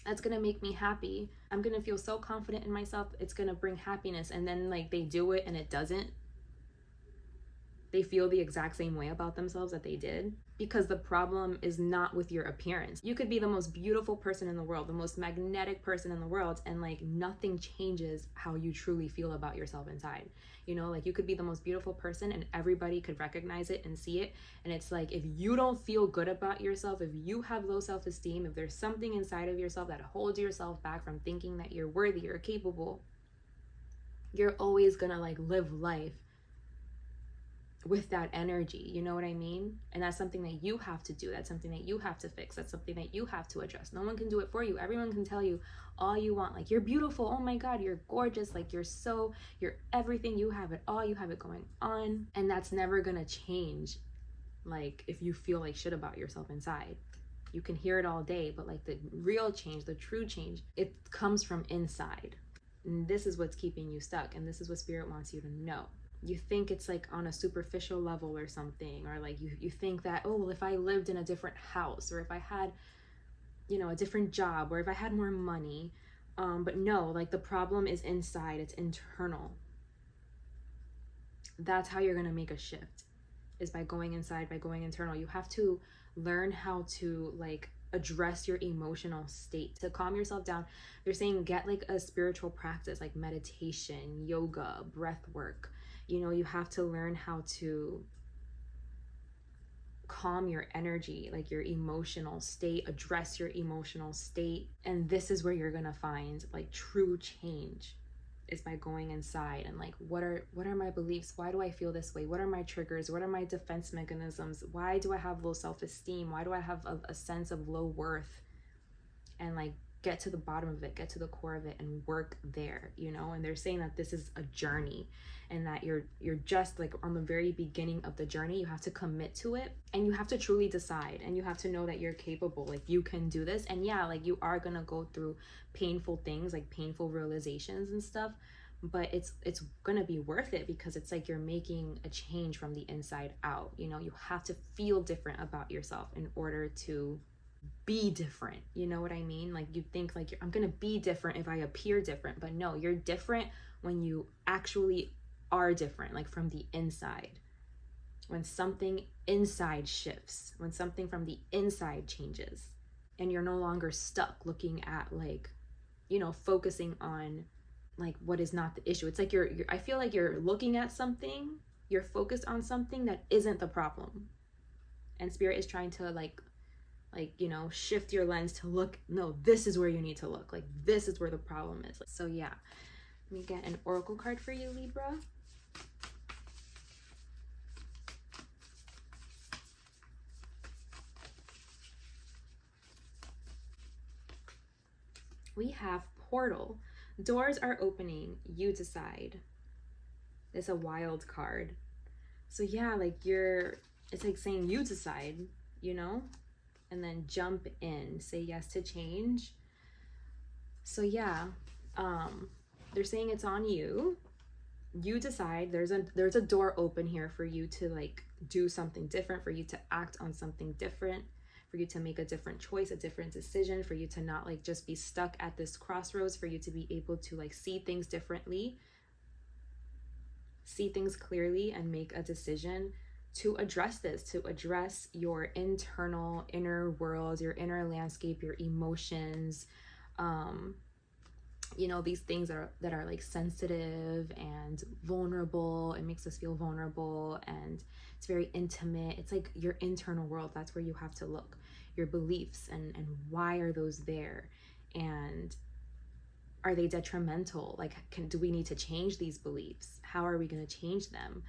that's gonna make me happy. I'm gonna feel so confident in myself, it's gonna bring happiness. And then like they do it and it doesn't. They feel the exact same way about themselves that they did, because the problem is not with your appearance. You could be the most beautiful person in the world, the most magnetic person in the world, and like nothing changes how you truly feel about yourself inside. You know, like you could be the most beautiful person and everybody could recognize it and see it. And it's like, if you don't feel good about yourself, if you have low self-esteem, if there's something inside of yourself that holds yourself back from thinking that you're worthy or capable, you're always gonna like live life with that energy, you know what I mean? And that's something that you have to do. That's something that you have to fix. That's something that you have to address. No one can do it for you. Everyone can tell you all you want, like you're beautiful, oh my god, you're gorgeous, like you're everything, you have it all, you have it going on. And that's never gonna change, like if you feel like shit about yourself inside. You can hear it all day, but like the real change, the true change, it comes from inside. And this is what's keeping you stuck, and this is what Spirit wants you to know. You think it's like on a superficial level or something, or like you think that, oh, well, if I lived in a different house, or if I had, you know, a different job, or if I had more money, but no, like the problem is inside, it's internal. That's how you're gonna make a shift, is by going inside, by going internal. You have to learn how to like address your emotional state to calm yourself down. They're saying get like a spiritual practice like meditation, yoga, breath work. You know, you have to learn how to calm your energy, like your emotional state, address your emotional state. And this is where you're gonna find like true change, is by going inside and like, what are my beliefs? Why do I feel this way? What are my triggers? What are my defense mechanisms? Why do I have low self-esteem? Why do I have a sense of low worth? And like get to the bottom of it, get to the core of it, and work there, you know? And they're saying that this is a journey, and that you're just like on the very beginning of the journey. You have to commit to it, and you have to truly decide, and you have to know that you're capable, like you can do this. And yeah, like you are gonna go through painful things, like painful realizations and stuff, but it's gonna be worth it, because it's like you're making a change from the inside out. You know, you have to feel different about yourself in order to be different. You know what I mean? Like, you think like, I'm gonna be different if I appear different, but no, you're different when you actually are different, like from the inside. When something inside shifts, when something from the inside changes, and you're no longer stuck looking at, like, you know, focusing on like what is not the issue. It's like you're I feel like you're looking at something, you're focused on something that isn't the problem, and spirit is trying to like you know, shift your lens to look, no, this is where you need to look, like this is where the problem is. So yeah, let me get an oracle card for you, Libra. We have portal. Doors are opening, you decide. It's a wild card. So yeah, like it's like saying you decide, you know, and then jump in, say yes to change. So yeah, they're saying it's on you. You decide. There's a door open here for you to like do something different, for you to act on something different, for you to make a different choice, a different decision, for you to not like just be stuck at this crossroads, for you to be able to like see things differently, see things clearly, and make a decision to address this, to address your internal inner world, your inner landscape, your emotions, you know, these things that are like sensitive and vulnerable. It makes us feel vulnerable, and it's very intimate. It's like your internal world. That's where you have to look. Your beliefs, and why are those there? And are they detrimental? Like, do we need to change these beliefs? How are we going to change them?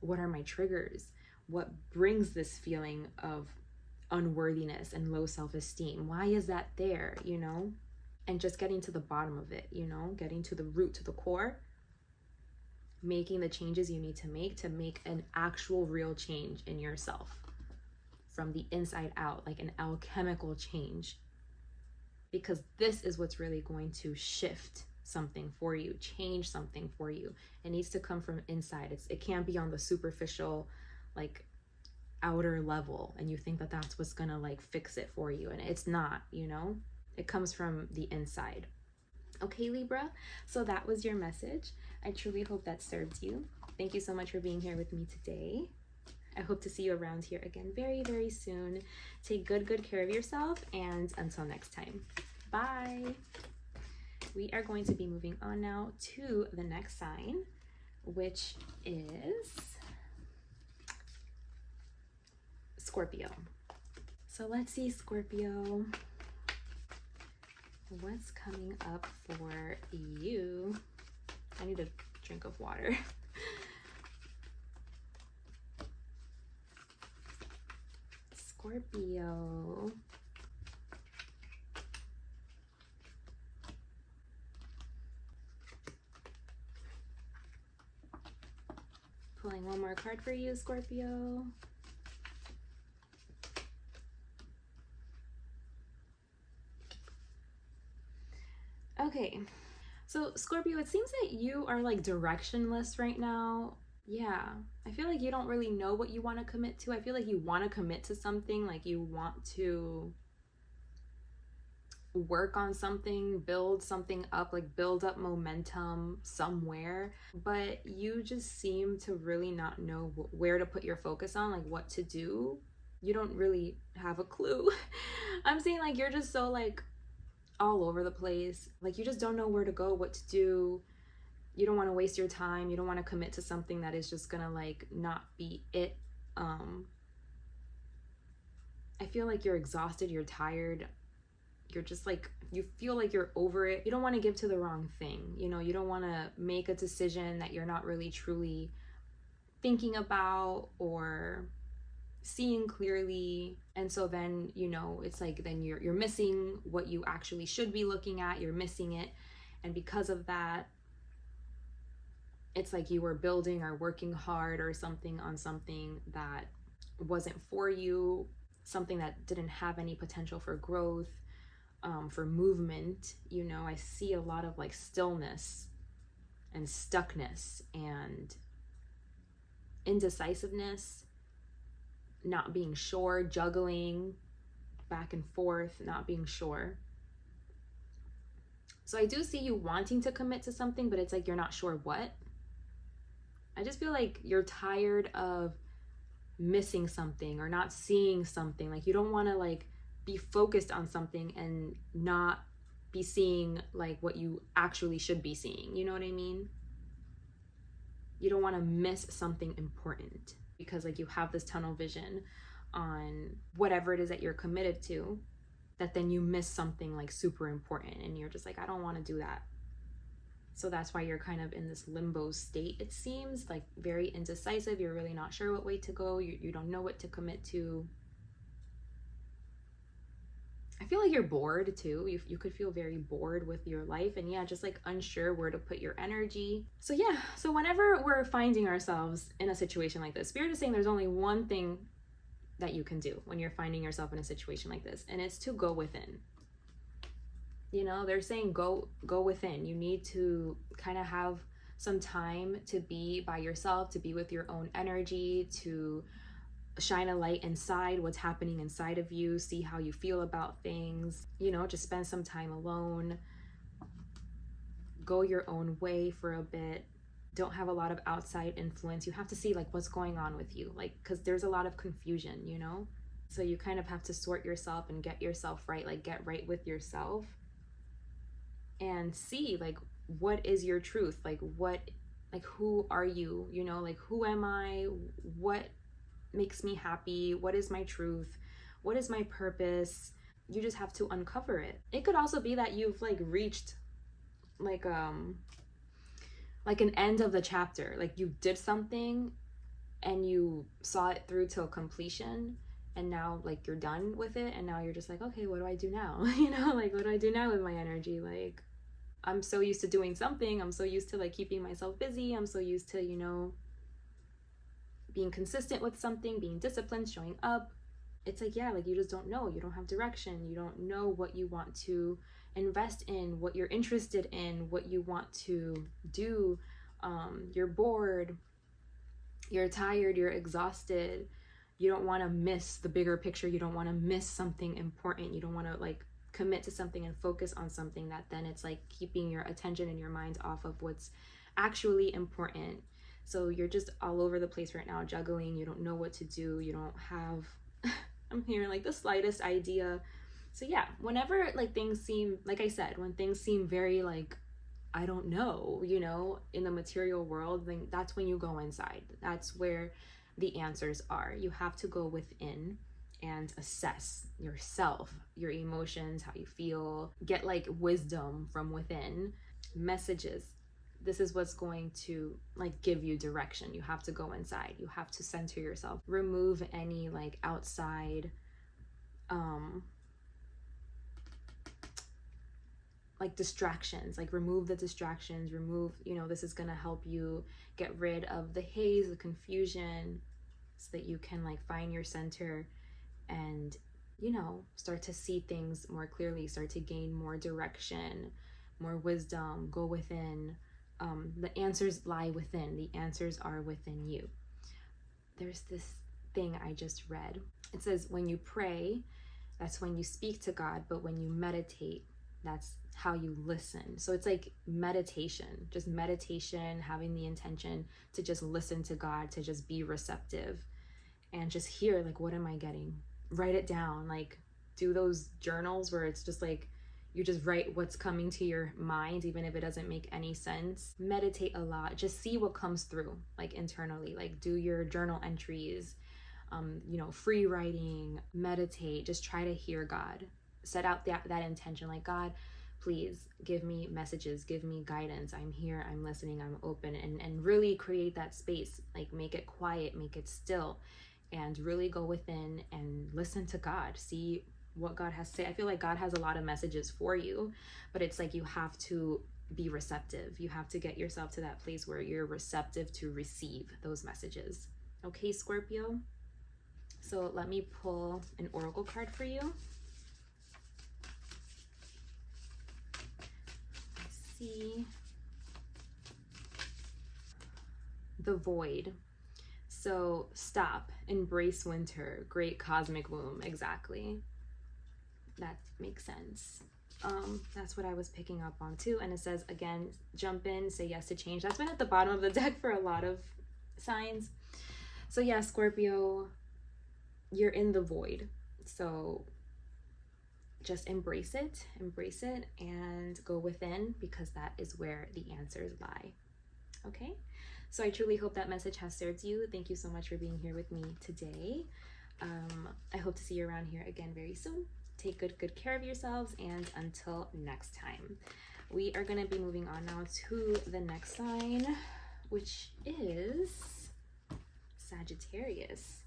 What are my triggers? What brings this feeling of unworthiness and low self-esteem? Why is that there, you know? And just getting to the bottom of it, you know, getting to the root, to the core, making the changes you need to make an actual real change in yourself from the inside out, like an alchemical change. Because this is what's really going to shift something for you, change something for you. It needs to come from inside. It can't be on the superficial, like outer level, and you think that that's what's gonna like fix it for you, and it's not, you know. It comes from the inside. Okay, Libra, so that was your message. I truly hope that served you. Thank you so much for being here with me today. I hope to see you around here again very, very soon. Take good care of yourself, and until next time, bye. We are going to be moving on now to the next sign, which is Scorpio. So let's see, Scorpio, what's coming up for you? I need a drink of water. Scorpio. Pulling one more card for you, Scorpio. Okay, so Scorpio, it seems that you are like directionless right now. Yeah, I feel like you don't really know what you want to commit to. I feel like you want to commit to something, like you want to work on something, build something up, like build up momentum somewhere, but you just seem to really not know where to put your focus on, like what to do. You don't really have a clue. I'm saying like you're just so like all over the place, like you just don't know where to go, what to do. You don't want to waste your time. You don't want to commit to something that is just gonna like not be it. I feel like you're exhausted, you're tired, you're just like, you feel like you're over it. You don't want to give to the wrong thing, you know. You don't want to make a decision that you're not really truly thinking about or seeing clearly. And so then, you know, it's like then you're missing what you actually should be looking at. You're missing it, and because of that, it's like you were building or working hard or something on something that wasn't for you, something that didn't have any potential for growth, for movement. You know, I see a lot of like stillness and stuckness and indecisiveness, not being sure, juggling back and forth, not being sure. So I do see you wanting to commit to something, but it's like you're not sure what. I just feel like you're tired of missing something or not seeing something. Like you don't want to like be focused on something and not be seeing like what you actually should be seeing. You know what I mean? You don't want to miss something important because like you have this tunnel vision on whatever it is that you're committed to, that then you miss something like super important and you're just like, I don't want to do that. So that's why you're kind of in this limbo state, it seems, like very indecisive. You're really not sure what way to go. You don't know what to commit to. I feel like you're bored too. You could feel very bored with your life, and yeah, just like unsure where to put your energy. So yeah, so whenever we're finding ourselves in a situation like this, Spirit is saying there's only one thing that you can do when you're finding yourself in a situation like this, and it's to go within. You know, they're saying go within. You need to kind of have some time to be by yourself, to be with your own energy, to shine a light inside what's happening inside of you, see how you feel about things, you know, just spend some time alone, go your own way for a bit. Don't have a lot of outside influence. You have to see like what's going on with you, like, because there's a lot of confusion, you know, so you kind of have to sort yourself and get yourself right, like get right with yourself and see like what is your truth, like what, like who are you, you know, like who am I, what makes me happy, what is my truth, what is my purpose. You just have to uncover it. It could also be that you've like reached like an end of the chapter, like you did something and you saw it through till completion, and now like you're done with it, and now you're just like, okay, what do I do now? You know, like what do I do now with my energy? Like I'm so used to doing something, I'm so used to like keeping myself busy, I'm so used to, you know, being consistent with something, being disciplined, showing up. It's like, yeah, like you just don't know. You don't have direction. You don't know what you want to invest in, what you're interested in, what you want to do. You're bored, you're tired, you're exhausted. You don't want to miss the bigger picture. You don't want to miss something important. You don't want to like commit to something and focus on something that then it's like keeping your attention and your mind off of what's actually important. So you're just all over the place right now, juggling. You don't know what to do. You don't have, I'm hearing like the slightest idea. So yeah, whenever like things seem, like I said, when things seem very like, I don't know, you know, in the material world, then that's when you go inside. That's where the answers are. You have to go within and assess yourself, your emotions, how you feel, get like wisdom from within, messages. This is what's going to like give you direction. You have to go inside. You have to center yourself. Remove any like outside like distractions. Like remove the distractions. Remove, you know, this is gonna help you get rid of the haze, the confusion, so that you can like find your center and, you know, start to see things more clearly, start to gain more direction, more wisdom, go within. The answers lie within. The answers are within you. There's this thing I just read. It says when you pray, that's when you speak to God, but when you meditate, that's how you listen. So it's like meditation, just meditation, having the intention to just listen to God, to just be receptive and just hear like, what am I getting? Write it down, like do those journals where it's just like, you just write what's coming to your mind, even if it doesn't make any sense. Meditate a lot. Just see what comes through, like internally. Like do your journal entries, you know, free writing, meditate. Just try to hear God. Set out that intention. Like, God, please give me messages, give me guidance. I'm here, I'm listening, I'm open. And really create that space. Like make it quiet, make it still. And really go within and listen to God. See what God has to say. I feel like God has a lot of messages for you, but it's like you have to be receptive. You have to get yourself to that place where you're receptive to receive those messages. Okay, Scorpio? So let me pull an oracle card for you. Let's see. the void. So stop, embrace winter, great cosmic womb. Exactly. That makes sense. That's what I was picking up on too. And it says, again, jump in, say yes to change. That's been at the bottom of the deck for a lot of signs. So yeah, Scorpio, you're in the void. So just embrace it, and go within, because that is where the answers lie. Okay? So I truly hope that message has served you. Thank you so much for being here with me today. I hope to see you around here again very soon. Take good care of yourselves, and until next time. We are going to be moving on now to the next sign, which is Sagittarius.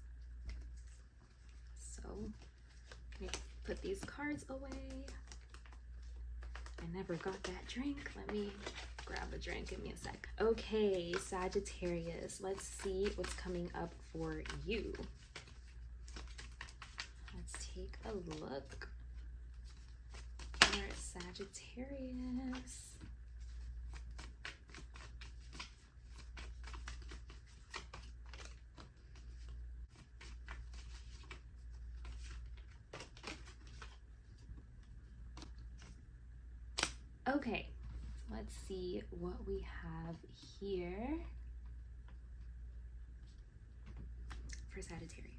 So let me put these cards away. I never got that drink. Let me grab a drink. Give me a sec. Okay, Sagittarius. Let's see what's coming up for you. Let's take a look for Sagittarius. Okay, let's see what we have here for Sagittarius.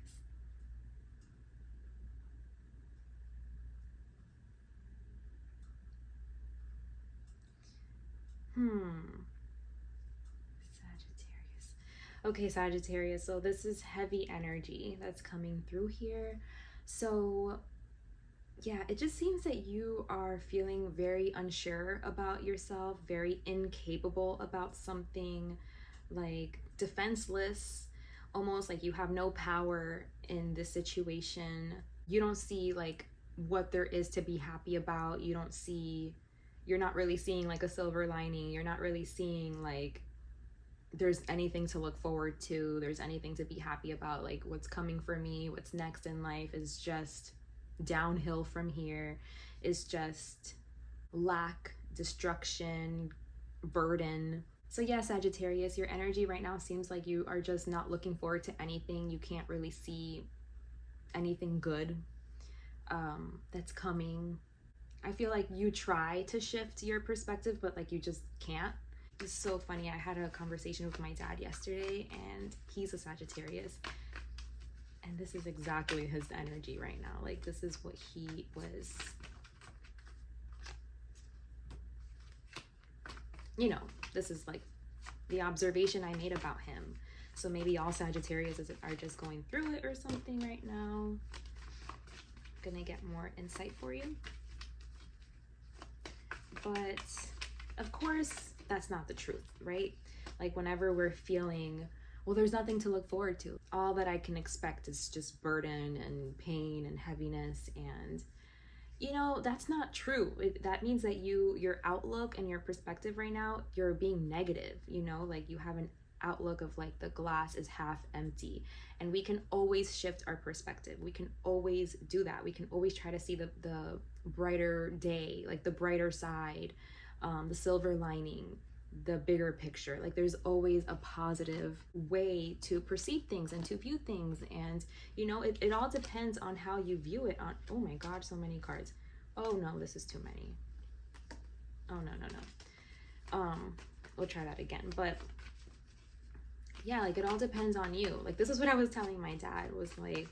Sagittarius. Okay, Sagittarius. So this is heavy energy that's coming through here. So yeah, it just seems that you are feeling very unsure about yourself, very incapable about something, like defenseless, almost like you have no power in this situation. You don't see like what there is to be happy about. You're not really seeing like a silver lining. You're not really seeing like there's anything to look forward to. There's anything to be happy about. Like what's coming for me, what's next in life is just downhill from here, is just lack, destruction, burden. So yeah, Sagittarius, your energy right now seems like you are just not looking forward to anything. You can't really see anything good that's coming. I feel like you try to shift your perspective, but like you just can't. It's so funny. I had a conversation with my dad yesterday, and he's a Sagittarius. And this is exactly his energy right now. Like this is what he was, you know, this is like the observation I made about him. So maybe all Sagittarius are just going through it or something right now. Gonna get more insight for you. But of course, that's not the truth, right? Like whenever we're feeling, well, there's nothing to look forward to, all that I can expect is just burden and pain and heaviness. And you know, that's not true. That means that your outlook and your perspective right now, you're being negative, you know, like you have an outlook of like the glass is half empty. And we can always shift our perspective. We can always do that. We can always try to see the brighter day, like the brighter side, the silver lining, the bigger picture. Like there's always a positive way to perceive things and to view things. And you know, it all depends on how you view it. On, oh my god, so many cards. Oh no, this is too many. Oh no. We'll try that again. But yeah, like it all depends on you. Like this is what I was telling my dad, was like,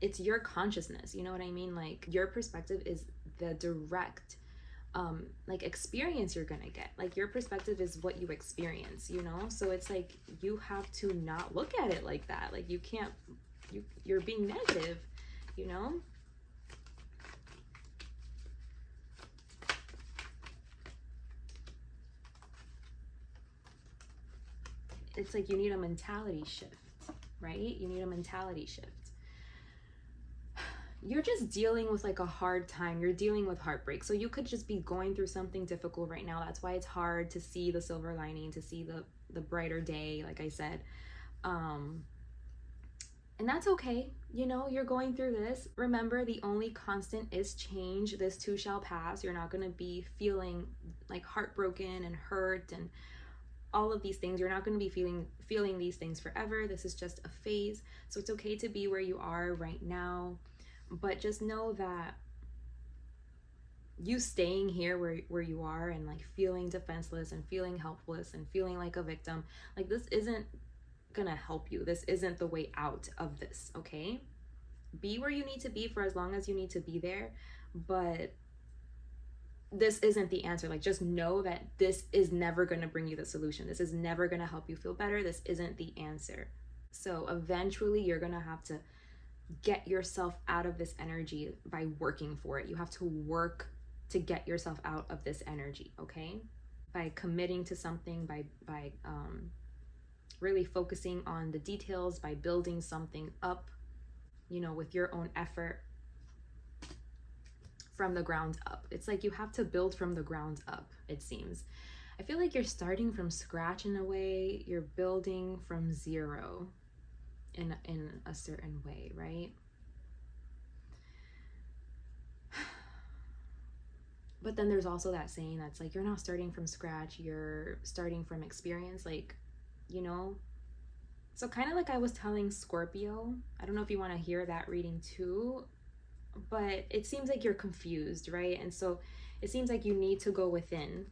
it's your consciousness, you know what I mean? Like your perspective is the direct like experience you're gonna get. Like your perspective is what you experience, you know? So it's like you have to not look at it like that. Like you can't, you're being negative, you know? It's like you need a mentality shift, right? You need a mentality shift. You're just dealing with like a hard time. You're dealing with heartbreak. So you could just be going through something difficult right now. That's why it's hard to see the silver lining, to see the brighter day, like I said. And that's okay. You know, you're going through this. Remember, the only constant is change. This too shall pass. You're not going to be feeling like heartbroken and hurt and all of these things. You're not going to be feeling these things forever. This is just a phase. So it's okay to be where you are right now, but just know that you staying here where you are and like feeling defenseless and feeling helpless and feeling like a victim, like this isn't gonna help you. This isn't the way out of this, okay? Be where you need to be for as long as you need to be there, but this isn't the answer. Like, just know that this is never going to bring you the solution. This is never going to help you feel better. This isn't the answer. So eventually you're going to have to get yourself out of this energy by working for it. You have to work to get yourself out of this energy, okay? By committing to something, by really focusing on the details, by building something up, you know, with your own effort from the ground up. It's like you have to build from the ground up, it seems. I feel like you're starting from scratch in a way. You're building from zero in a certain way, right? But then there's also that saying that's like, you're not starting from scratch, you're starting from experience, like, you know? So kind of like I was telling Scorpio, I don't know if you want to hear that reading too, but it seems like you're confused, right? And so it seems like you need to go within.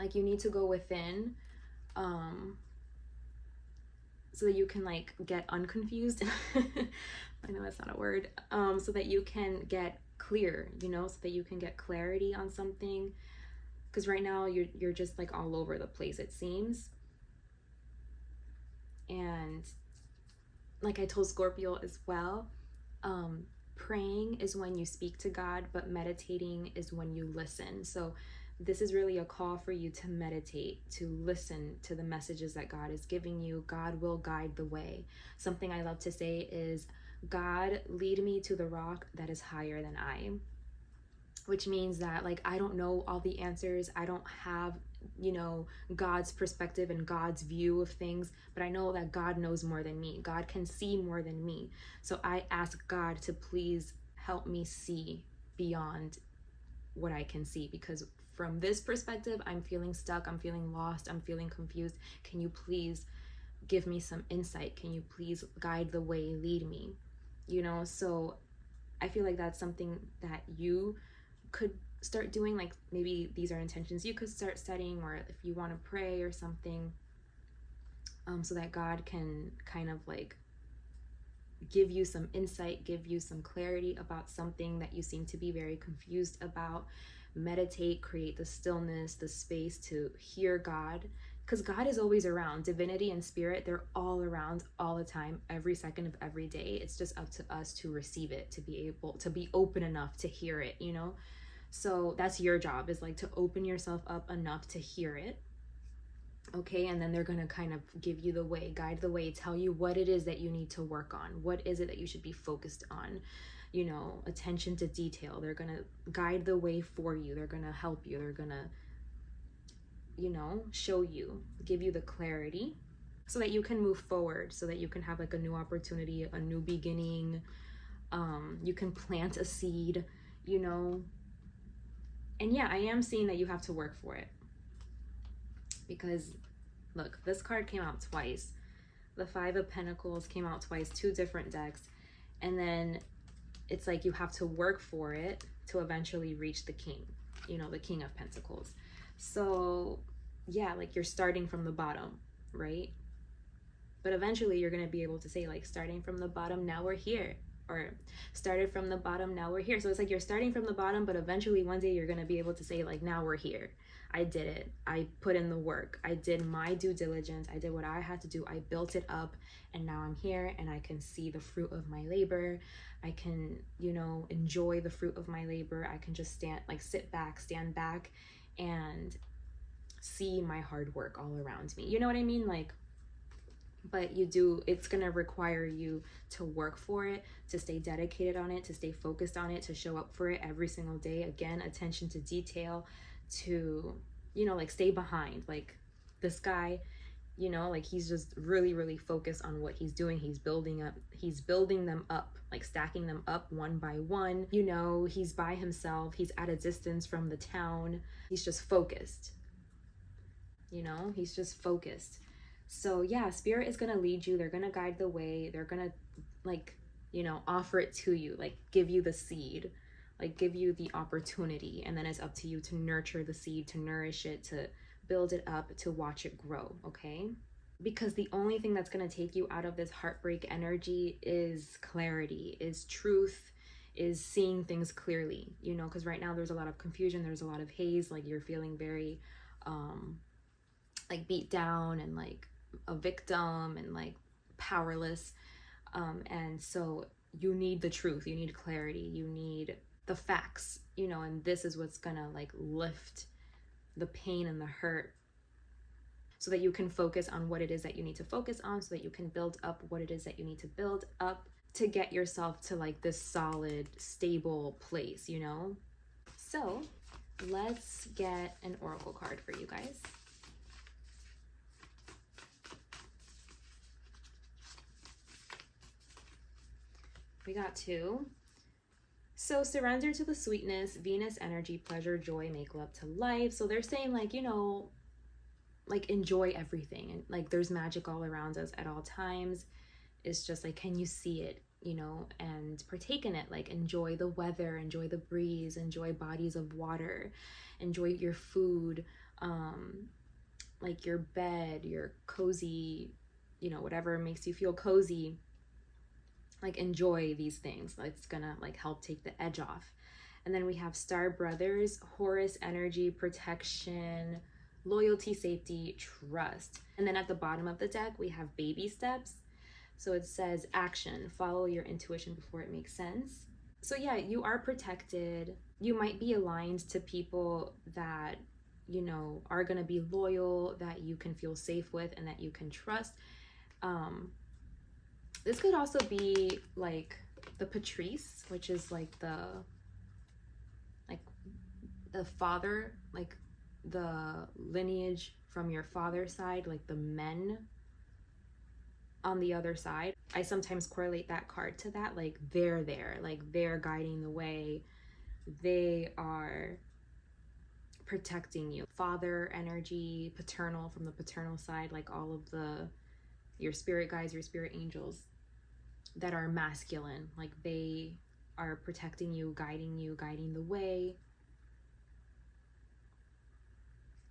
Like you need to go within so that you can like get unconfused. I know that's not a word. So that you can get clear, you know, so that you can get clarity on something. Because right now you're just like all over the place, it seems. And like I told Scorpio as well, praying is when you speak to God, but meditating is when you listen. So this is really a call for you to meditate, to listen to the messages that God is giving you. God will guide the way. Something I love to say is, God, lead me to the rock that is higher than I. Which means that like, I don't know all the answers. I don't have, you know, God's perspective and God's view of things, but I know that God knows more than me. God can see more than me. So I ask God to please help me see beyond what I can see, because from this perspective, I'm feeling stuck, I'm feeling lost, I'm feeling confused. Can you please give me some insight? Can you please guide the way, lead me? You know, so I feel like that's something that you could start doing. Like maybe these are intentions you could start setting, or if you want to pray or something, so that God can kind of like give you some insight, give you some clarity about something that you seem to be very confused about. Meditate, create the stillness, the space to hear God, because God is always around. Divinity and spirit, they're all around all the time, every second of every day. It's just up to us to receive it, to be able to be open enough to hear it, you know? So that's your job, is like to open yourself up enough to hear it. Okay, and then they're going to kind of give you the way, guide the way, tell you what it is that you need to work on. What is it that you should be focused on? You know, attention to detail. They're going to guide the way for you. They're going to help you. They're going to, you know, show you, give you the clarity so that you can move forward, so that you can have like a new opportunity, a new beginning. You can plant a seed, you know. And yeah, I am seeing that you have to work for it. Because look, this card came out twice. The Five of Pentacles came out twice, two different decks. And then it's like you have to work for it to eventually reach the king, you know, the King of Pentacles. So yeah, like you're starting from the bottom, right? But eventually you're going to be able to say like, starting from the bottom, now we're here. Or started from the bottom, now we're here. So it's like you're starting from the bottom, but eventually one day you're going to be able to say like, now we're here. I did it. I put in the work. I did my due diligence. I did what I had to do. I built it up, and now I'm here and I can see the fruit of my labor. I can, you know, enjoy the fruit of my labor. I can just stand back and see my hard work all around me. You know what I mean? Like, but it's going to require you to work for it, to stay dedicated on it, to stay focused on it, to show up for it every single day. Again, attention to detail, to, you know, like stay behind. Like this guy, you know, like he's just really, really focused on what he's doing. He's building them up, like stacking them up one by one. You know, he's by himself. He's at a distance from the town. He's just focused. you know, he's just focused. So yeah, spirit is going to lead you. They're going to guide the way. They're going to, like, you know, offer it to you, like give you the seed, like give you the opportunity. And then it's up to you to nurture the seed, to nourish it, to build it up, to watch it grow. Okay. Because the only thing that's going to take you out of this heartbreak energy is clarity, is truth, is seeing things clearly, you know, because right now there's a lot of confusion, there's a lot of haze, like you're feeling very like beat down and like a victim and like powerless. And so you need the truth, you need clarity, you need the facts, you know, and this is what's gonna like lift the pain and the hurt, so that you can focus on what it is that you need to focus on, so that you can build up what it is that you need to build up to get yourself to like this solid, stable place, you know? So let's get an oracle card for you guys. We got 2. So surrender to the sweetness, Venus energy, pleasure, joy, make love to life. So they're saying like, you know, like enjoy everything, and like there's magic all around us at all times. It's just like, can you see it, you know, and partake in it? Like enjoy the weather, enjoy the breeze, enjoy bodies of water, enjoy your food, like your bed, your cozy, you know, whatever makes you feel cozy. Like enjoy these things. Like it's gonna like help take the edge off. And then we have Star Brothers, Horus energy, protection, loyalty, safety, trust. And then at the bottom of the deck, we have baby steps. So it says action, follow your intuition before it makes sense. So yeah, you are protected. You might be aligned to people that, you know, are going to be loyal, that you can feel safe with, and that you can trust. This could also be like the Patrice, which is like the father, like the lineage from your father's side, like the men on the other side. I sometimes correlate that card to that, like they're there, like they're guiding the way, they are protecting you. Father energy, paternal, from the paternal side, like all of your spirit guides, your spirit angels that are masculine, like they are protecting you, guiding the way.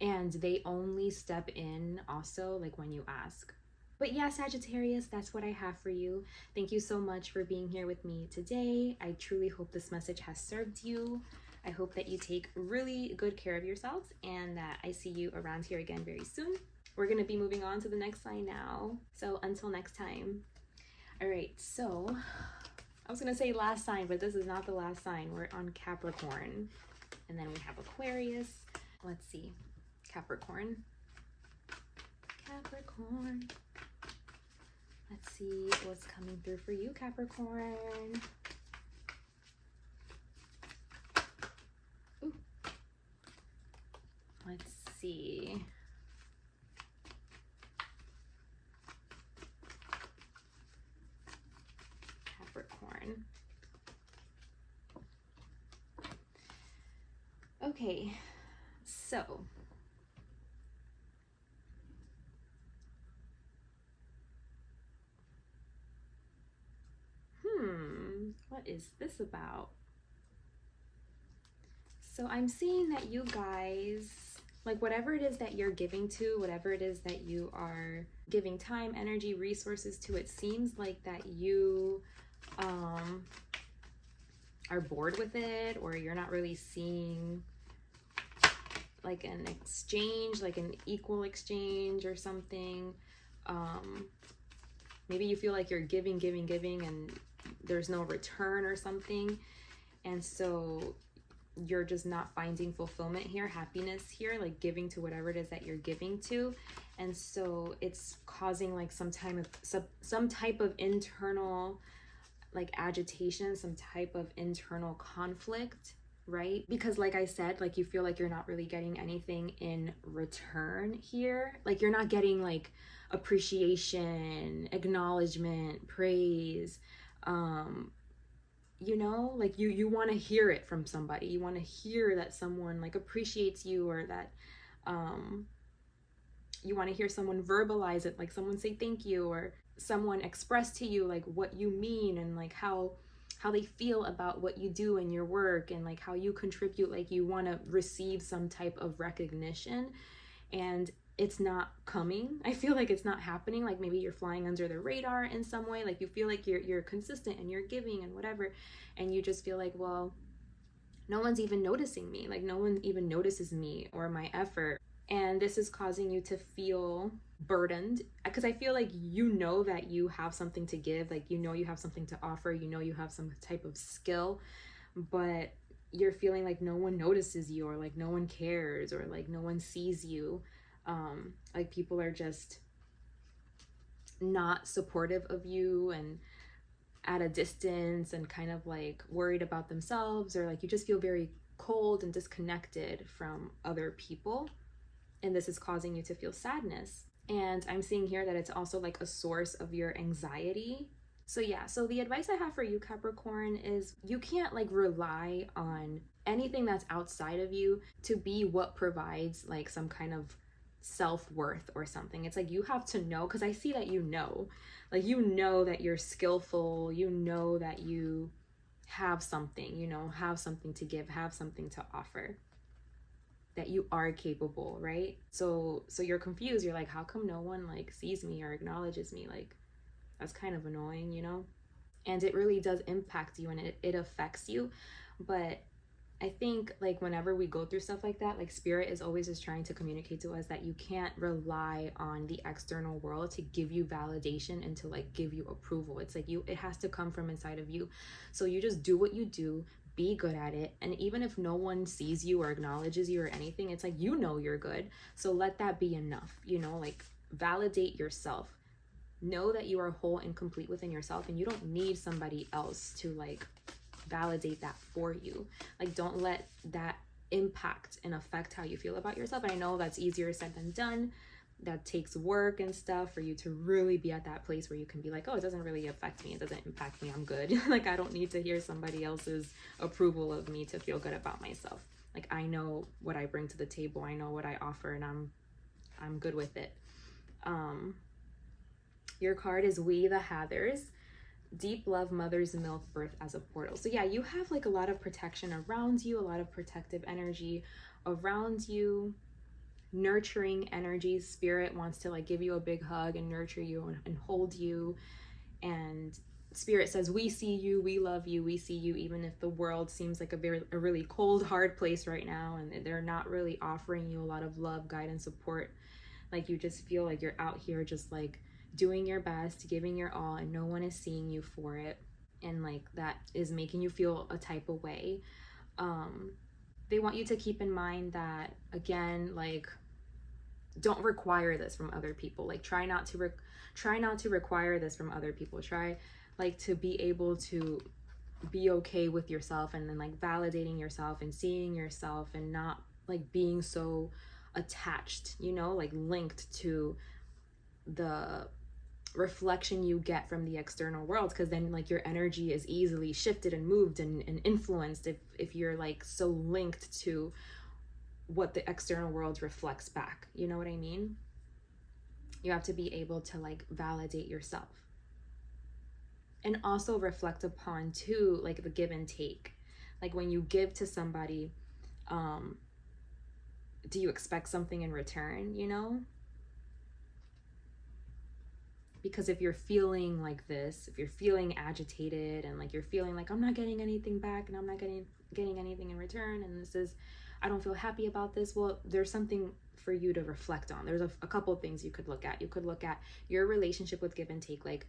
And they only step in also like when you ask. But yeah, Sagittarius, that's what I have for you. Thank you so much for being here with me today. I truly hope this message has served you. I hope that you take really good care of yourselves and that I see you around here again very soon. We're going to be moving on to the next sign now. So until next time. All right, so I was going to say last sign, but this is not the last sign. We're on Capricorn. And then we have Aquarius. Let's see. Capricorn. Let's see what's coming through for you, Capricorn. Ooh. Let's see. Capricorn. Okay, so what is this about? So I'm seeing that you guys, like whatever it is that you're giving to, whatever it is that you are giving time, energy, resources to, it seems like that you are bored with it, or you're not really seeing like an exchange, like an equal exchange or something. Maybe you feel like you're giving and there's no return or something, and so you're just not finding fulfillment here, happiness here, like giving to whatever it is that you're giving to. And so it's causing like some type of internal like agitation, some type of internal conflict, right? Because like I said, like you feel like you're not really getting anything in return here. Like you're not getting like appreciation, acknowledgement, praise, you know, like you want to hear it from somebody. You want to hear that someone like appreciates you, or that you want to hear someone verbalize it, like someone say thank you, or someone express to you like what you mean, and like how they feel about what you do in your work, and like how you contribute. Like you want to receive some type of recognition, and it's not coming. I feel like it's not happening. Like maybe you're flying under the radar in some way. Like you feel like you're consistent and you're giving and whatever, and you just feel like, well, no one's even noticing me. Like no one even notices me or my effort. And this is causing you to feel burdened, because I feel like you know that you have something to give, like you know you have something to offer, you know you have some type of skill, but you're feeling like no one notices you, or like no one cares, or like no one sees you. Like people are just not supportive of you, and at a distance, and kind of like worried about themselves, or like you just feel very cold and disconnected from other people. And this is causing you to feel sadness. And I'm seeing here that it's also like a source of your anxiety. So yeah, so the advice I have for you, Capricorn, is you can't like rely on anything that's outside of you to be what provides like some kind of self-worth or something. It's like you have to know, because I see that you know, like you know that you're skillful, you know that you have something, you know, have something to give, have something to offer, that you are capable, right? So you're confused. You're like, how come no one like sees me or acknowledges me? Like that's kind of annoying, you know? And it really does impact you, and it affects you. But I think like whenever we go through stuff like that, like spirit is always just trying to communicate to us that you can't rely on the external world to give you validation and to like give you approval. It's like it has to come from inside of you. So you just do what you do, be good at it, and even if no one sees you or acknowledges you or anything, it's like you know you're good, so let that be enough, you know? Like validate yourself, know that you are whole and complete within yourself, and you don't need somebody else to like validate that for you. Like don't let that impact and affect how you feel about yourself. And I know that's easier said than done. That takes work and stuff for you to really be at that place where you can be like, oh, it doesn't really affect me, it doesn't impact me, I'm good. Like I don't need to hear somebody else's approval of me to feel good about myself. Like I know what I bring to the table, I know what I offer, and I'm good with it. Your card is We the Hathers. Deep love, mother's milk, birth as a portal. So yeah, you have like a lot of protection around you, a lot of protective energy around you, nurturing energies. Spirit wants to like give you a big hug and nurture you and hold you. And spirit says, we see you, we love you, we see you, even if the world seems like a really cold, hard place right now, and they're not really offering you a lot of love, guidance, support. Like you just feel like you're out here just like doing your best, giving your all, and no one is seeing you for it, and like that is making you feel a type of way. They want you to keep in mind that, again, like don't require this from other people. Like try not to require this from other people. Try like to be able to be okay with yourself, and then like validating yourself and seeing yourself, and not like being so attached, you know, like linked to the reflection you get from the external world, because then like your energy is easily shifted and moved and influenced if you're like so linked to what the external world reflects back. You know what I mean? You have to be able to like validate yourself, and also reflect upon too, like the give and take. Like when you give to somebody, do you expect something in return, you know? Because if you're feeling like this, if you're feeling agitated, and like you're feeling like I'm not getting anything back, and I'm not getting anything in return, and this is, I don't feel happy about this, well, there's something for you to reflect on. There's a couple of things you could look at. You could look at your relationship with give and take. Like,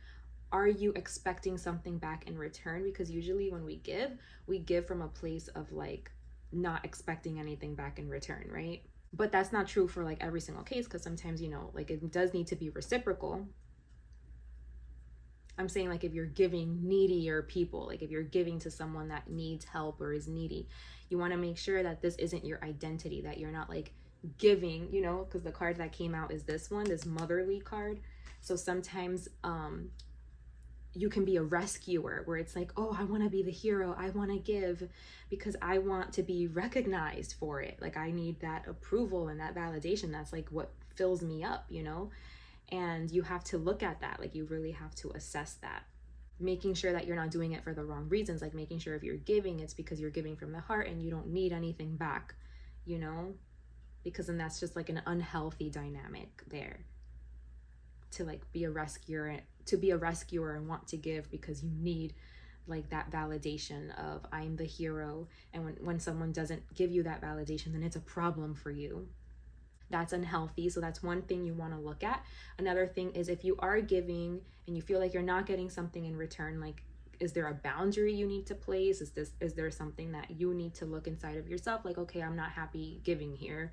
are you expecting something back in return? Because usually when we give from a place of like not expecting anything back in return, right? But that's not true for like every single case, because sometimes, you know, like it does need to be reciprocal. I'm saying like if you're giving needier people, like if you're giving to someone that needs help or is needy, you want to make sure that this isn't your identity, that you're not like giving, you know, because the card that came out is this one, this motherly card. So sometimes you can be a rescuer, where it's like, oh, I want to be the hero, I want to give because I want to be recognized for it. Like I need that approval and that validation. That's like what fills me up, you know? And you have to look at that. Like, you really have to assess that, making sure that you're not doing it for the wrong reasons. Like, making sure if you're giving, it's because you're giving from the heart and you don't need anything back, you know? Because then that's just like an unhealthy dynamic there, to like be a rescuer and want to give because you need like that validation of I'm the hero. And when someone doesn't give you that validation, then it's a problem for you. That's unhealthy. So that's one thing you want to look at. Another thing is, if you are giving and you feel like you're not getting something in return, like, is there a boundary you need to place? Is there something that you need to look inside of yourself? Like, okay, I'm not happy giving here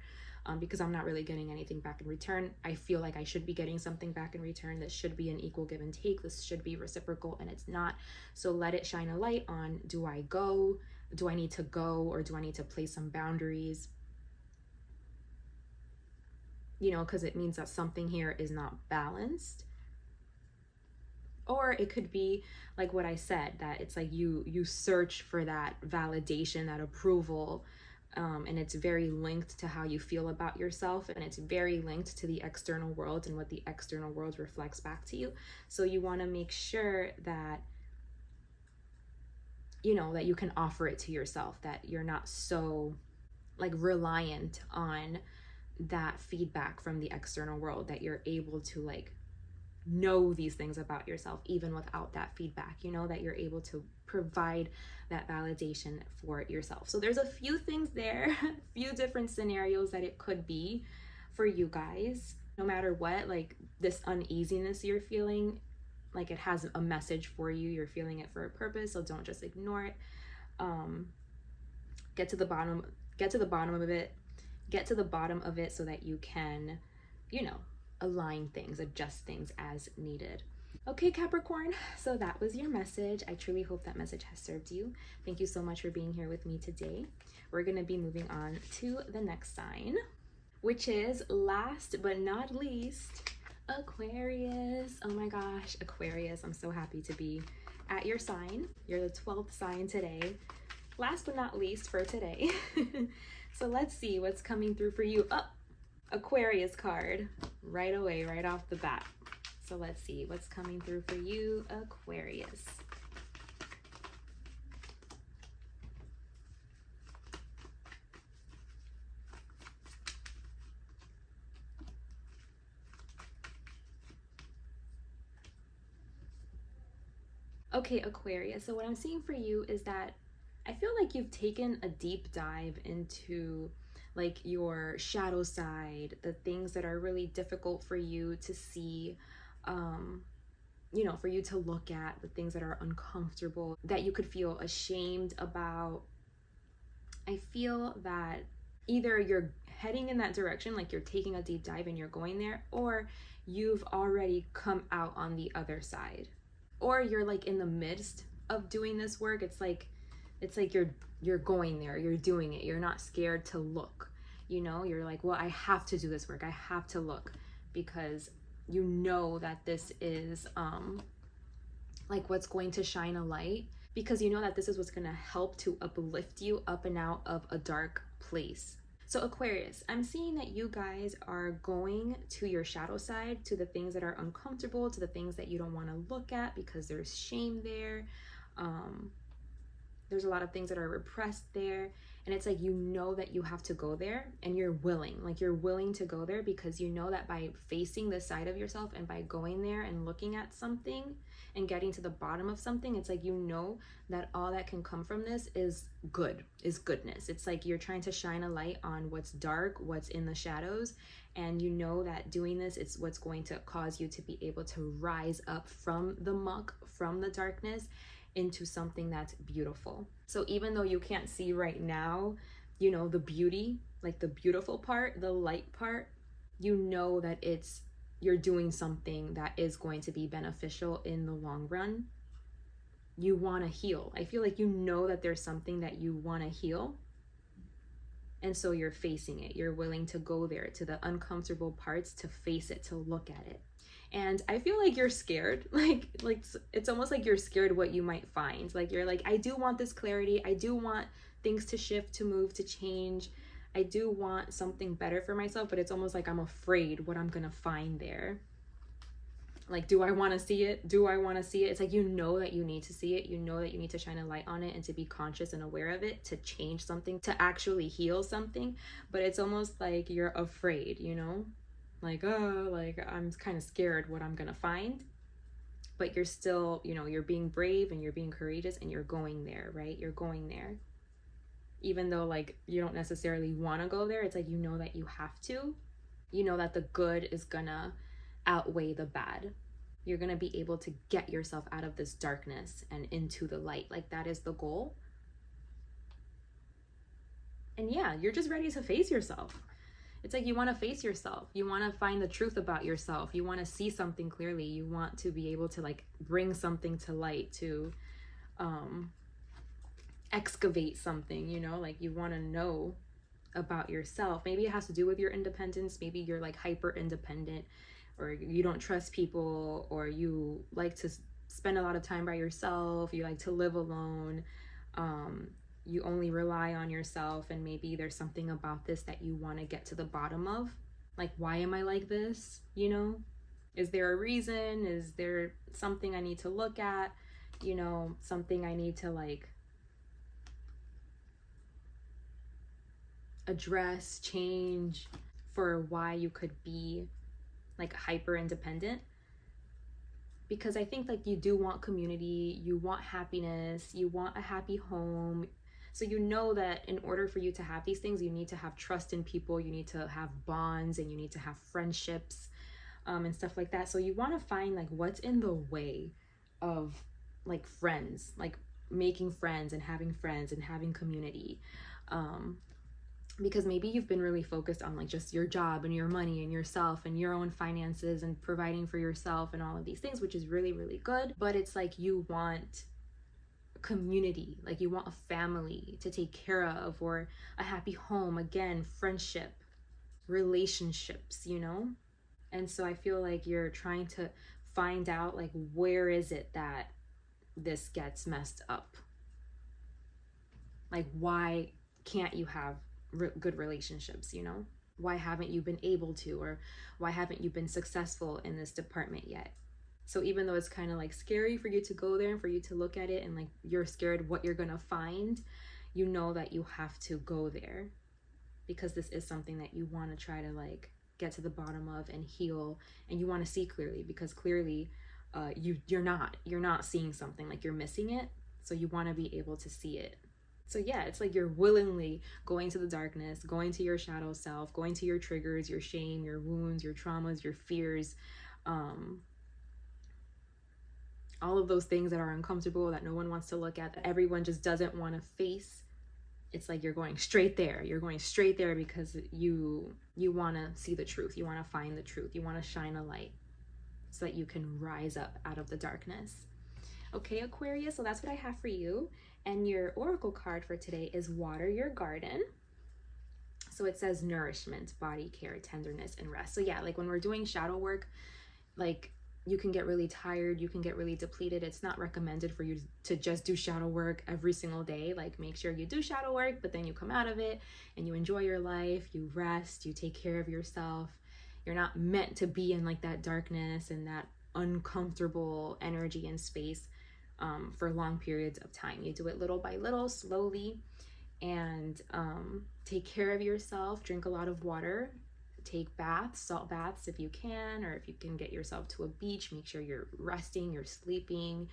because I'm not really getting anything back in return. I feel like I should be getting something back in return. This should be an equal give and take. This should be reciprocal, and it's not. So let it shine a light on, do I go? Do I need to go? Or do I need to place some boundaries? You know, because it means that something here is not balanced. Or it could be like what I said, that it's like you search for that validation, that approval, and it's very linked to how you feel about yourself, and it's very linked to the external world and what the external world reflects back to you. So you want to make sure that, you know, that you can offer it to yourself, that you're not so like reliant on that feedback from the external world, that you're able to like know these things about yourself even without that feedback, you know, that you're able to provide that validation for yourself. So there's a few things there, a few different scenarios that it could be for you guys. No matter what, like this uneasiness you're feeling, like it has a message for you. You're feeling it for a purpose, so don't just ignore it. Get to the bottom of it so that you can, you know, align things, adjust things as needed. Okay, Capricorn, so that was your message. I truly hope that message has served you. Thank you so much for being here with me today. We're going to be moving on to the next sign, which is, last but not least, Aquarius. Oh my gosh, Aquarius, I'm so happy to be at your sign. You're the 12th sign today. Last but not least for today. So let's see what's coming through for you. Oh, Aquarius card right away, right off the bat. So let's see what's coming through for you, Aquarius. Okay, Aquarius, so what I'm seeing for you is that I feel like you've taken a deep dive into like your shadow side, the things that are really difficult for you to see, you know, for you to look at, the things that are uncomfortable, that you could feel ashamed about. I feel that either you're heading in that direction, like you're taking a deep dive and you're going there, or you've already come out on the other side, or you're like in the midst of doing this work. It's like you're going there, you're doing it, you're not scared to look, you know, you're like, well, I have to do this work, I have to look, because you know that this is like what's going to shine a light, because you know that this is what's going to help to uplift you up and out of a dark place. So Aquarius, I'm seeing that you guys are going to your shadow side, to the things that are uncomfortable, to the things that you don't want to look at because there's shame there. There's a lot of things that are repressed there, and it's like, you know that you have to go there, and you're willing to go there, because you know that by facing this side of yourself and by going there and looking at something and getting to the bottom of something, it's like, you know that all that can come from this is goodness. It's like you're trying to shine a light on what's dark, what's in the shadows, and you know that doing this, it's what's going to cause you to be able to rise up from the muck, from the darkness, into something that's beautiful. So even though you can't see right now, you know, the beauty, like the beautiful part, the light part, you know that you're doing something that is going to be beneficial in the long run. You want to heal. I feel like you know that there's something that you want to heal, and so you're facing it. You're willing to go there, to the uncomfortable parts, to face it, to look at it. And I feel like you're scared, like it's almost like you're scared what you might find. Like you're like, I do want this clarity, I do want things to shift, to move, to change, I do want something better for myself, but it's almost like I'm afraid what I'm gonna find there. Like, do I want to see it? Do I want to see it? It's like, you know that you need to see it. You know that you need to shine a light on it and to be conscious and aware of it, to change something, to actually heal something. But it's almost like you're afraid, you know? Like, oh, like I'm kind of scared what I'm going to find. But you're still, you know, you're being brave and you're being courageous and you're going there, right? You're going there. Even though like you don't necessarily want to go there, it's like, you know that you have to. You know that the good is gonna outweigh the bad. You're gonna be able to get yourself out of this darkness and into the light. Like, that is the goal. And yeah, you're just ready to face yourself. It's like, you want to face yourself. You want to find the truth about yourself. You want to see something clearly. You want to be able to like bring something to light, to excavate something, you know, like you want to know about yourself. Maybe it has to do with your independence. Maybe you're like hyper independent, or you don't trust people, or you like to spend a lot of time by yourself, you like to live alone, you only rely on yourself, and maybe there's something about this that you want to get to the bottom of. Like, why am I like this? You know, is there a reason? Is there something I need to look at? You know, something I need to like address, change, for why you could be like hyper independent. Because I think like you do want community, you want happiness, you want a happy home. So you know that in order for you to have these things, you need to have trust in people, you need to have bonds, and you need to have friendships, and stuff like that. So you want to find like what's in the way of like friends, like making friends and having community. Because maybe you've been really focused on like just your job and your money and yourself and your own finances and providing for yourself and all of these things, which is really, really good. But it's like you want community, like you want a family to take care of, or a happy home, again, friendship, relationships, you know? And so I feel like you're trying to find out like, where is it that this gets messed up? Like, why can't you have good relationships, you know? Why haven't you been able to, or why haven't you been successful in this department yet? So even though it's kind of like scary for you to go there and for you to look at it, and like you're scared what you're gonna find, you know that you have to go there, because this is something that you want to try to like get to the bottom of and heal, and you want to see clearly, because clearly you're not seeing something, like you're missing it. So you want to be able to see it. So yeah, it's like you're willingly going to the darkness, going to your shadow self, going to your triggers, your shame, your wounds, your traumas, your fears, all of those things that are uncomfortable, that no one wants to look at, that everyone just doesn't want to face. It's like you're going straight there. You're going straight there because you want to see the truth. You want to find the truth. You want to shine a light so that you can rise up out of the darkness. Okay, Aquarius, so that's what I have for you. And your oracle card for today is Water Your Garden. So it says nourishment, body care, tenderness, and rest. So yeah, like when we're doing shadow work, like you can get really tired, you can get really depleted. It's not recommended for you to just do shadow work every single day. Like, make sure you do shadow work, but then you come out of it and you enjoy your life, you rest, you take care of yourself. You're not meant to be in like that darkness and that uncomfortable energy and space for long periods of time. You do it little by little, slowly, and take care of yourself. Drink a lot of water. Take baths, salt baths if you can, or if you can get yourself to a beach, make sure you're resting, you're sleeping,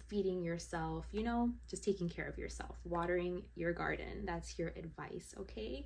feeding yourself, you know, just taking care of yourself, watering your garden. That's your advice, okay?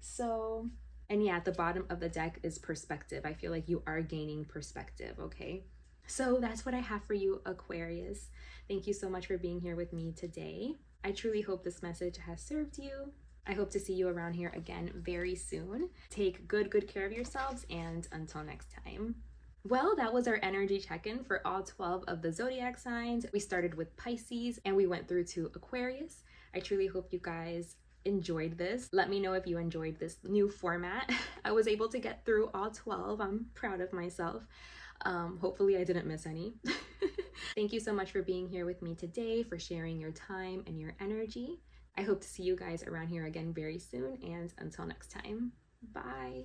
So, and yeah, at the bottom of the deck is perspective. I feel like you are gaining perspective, okay? So that's what I have for you, Aquarius. Thank you so much for being here with me today. I truly hope this message has served you. I hope to see you around here again very soon. Take good care of yourselves, and until next time. Well, that was our energy check-in for all 12 of the zodiac signs. We started with Pisces and we went through to Aquarius. I truly hope you guys enjoyed this. Let me know if you enjoyed this new format. I was able to get through all 12. I'm proud of myself. Hopefully I didn't miss any. Thank you so much for being here with me today, for sharing your time and your energy. I hope to see you guys around here again very soon, and until next time, bye.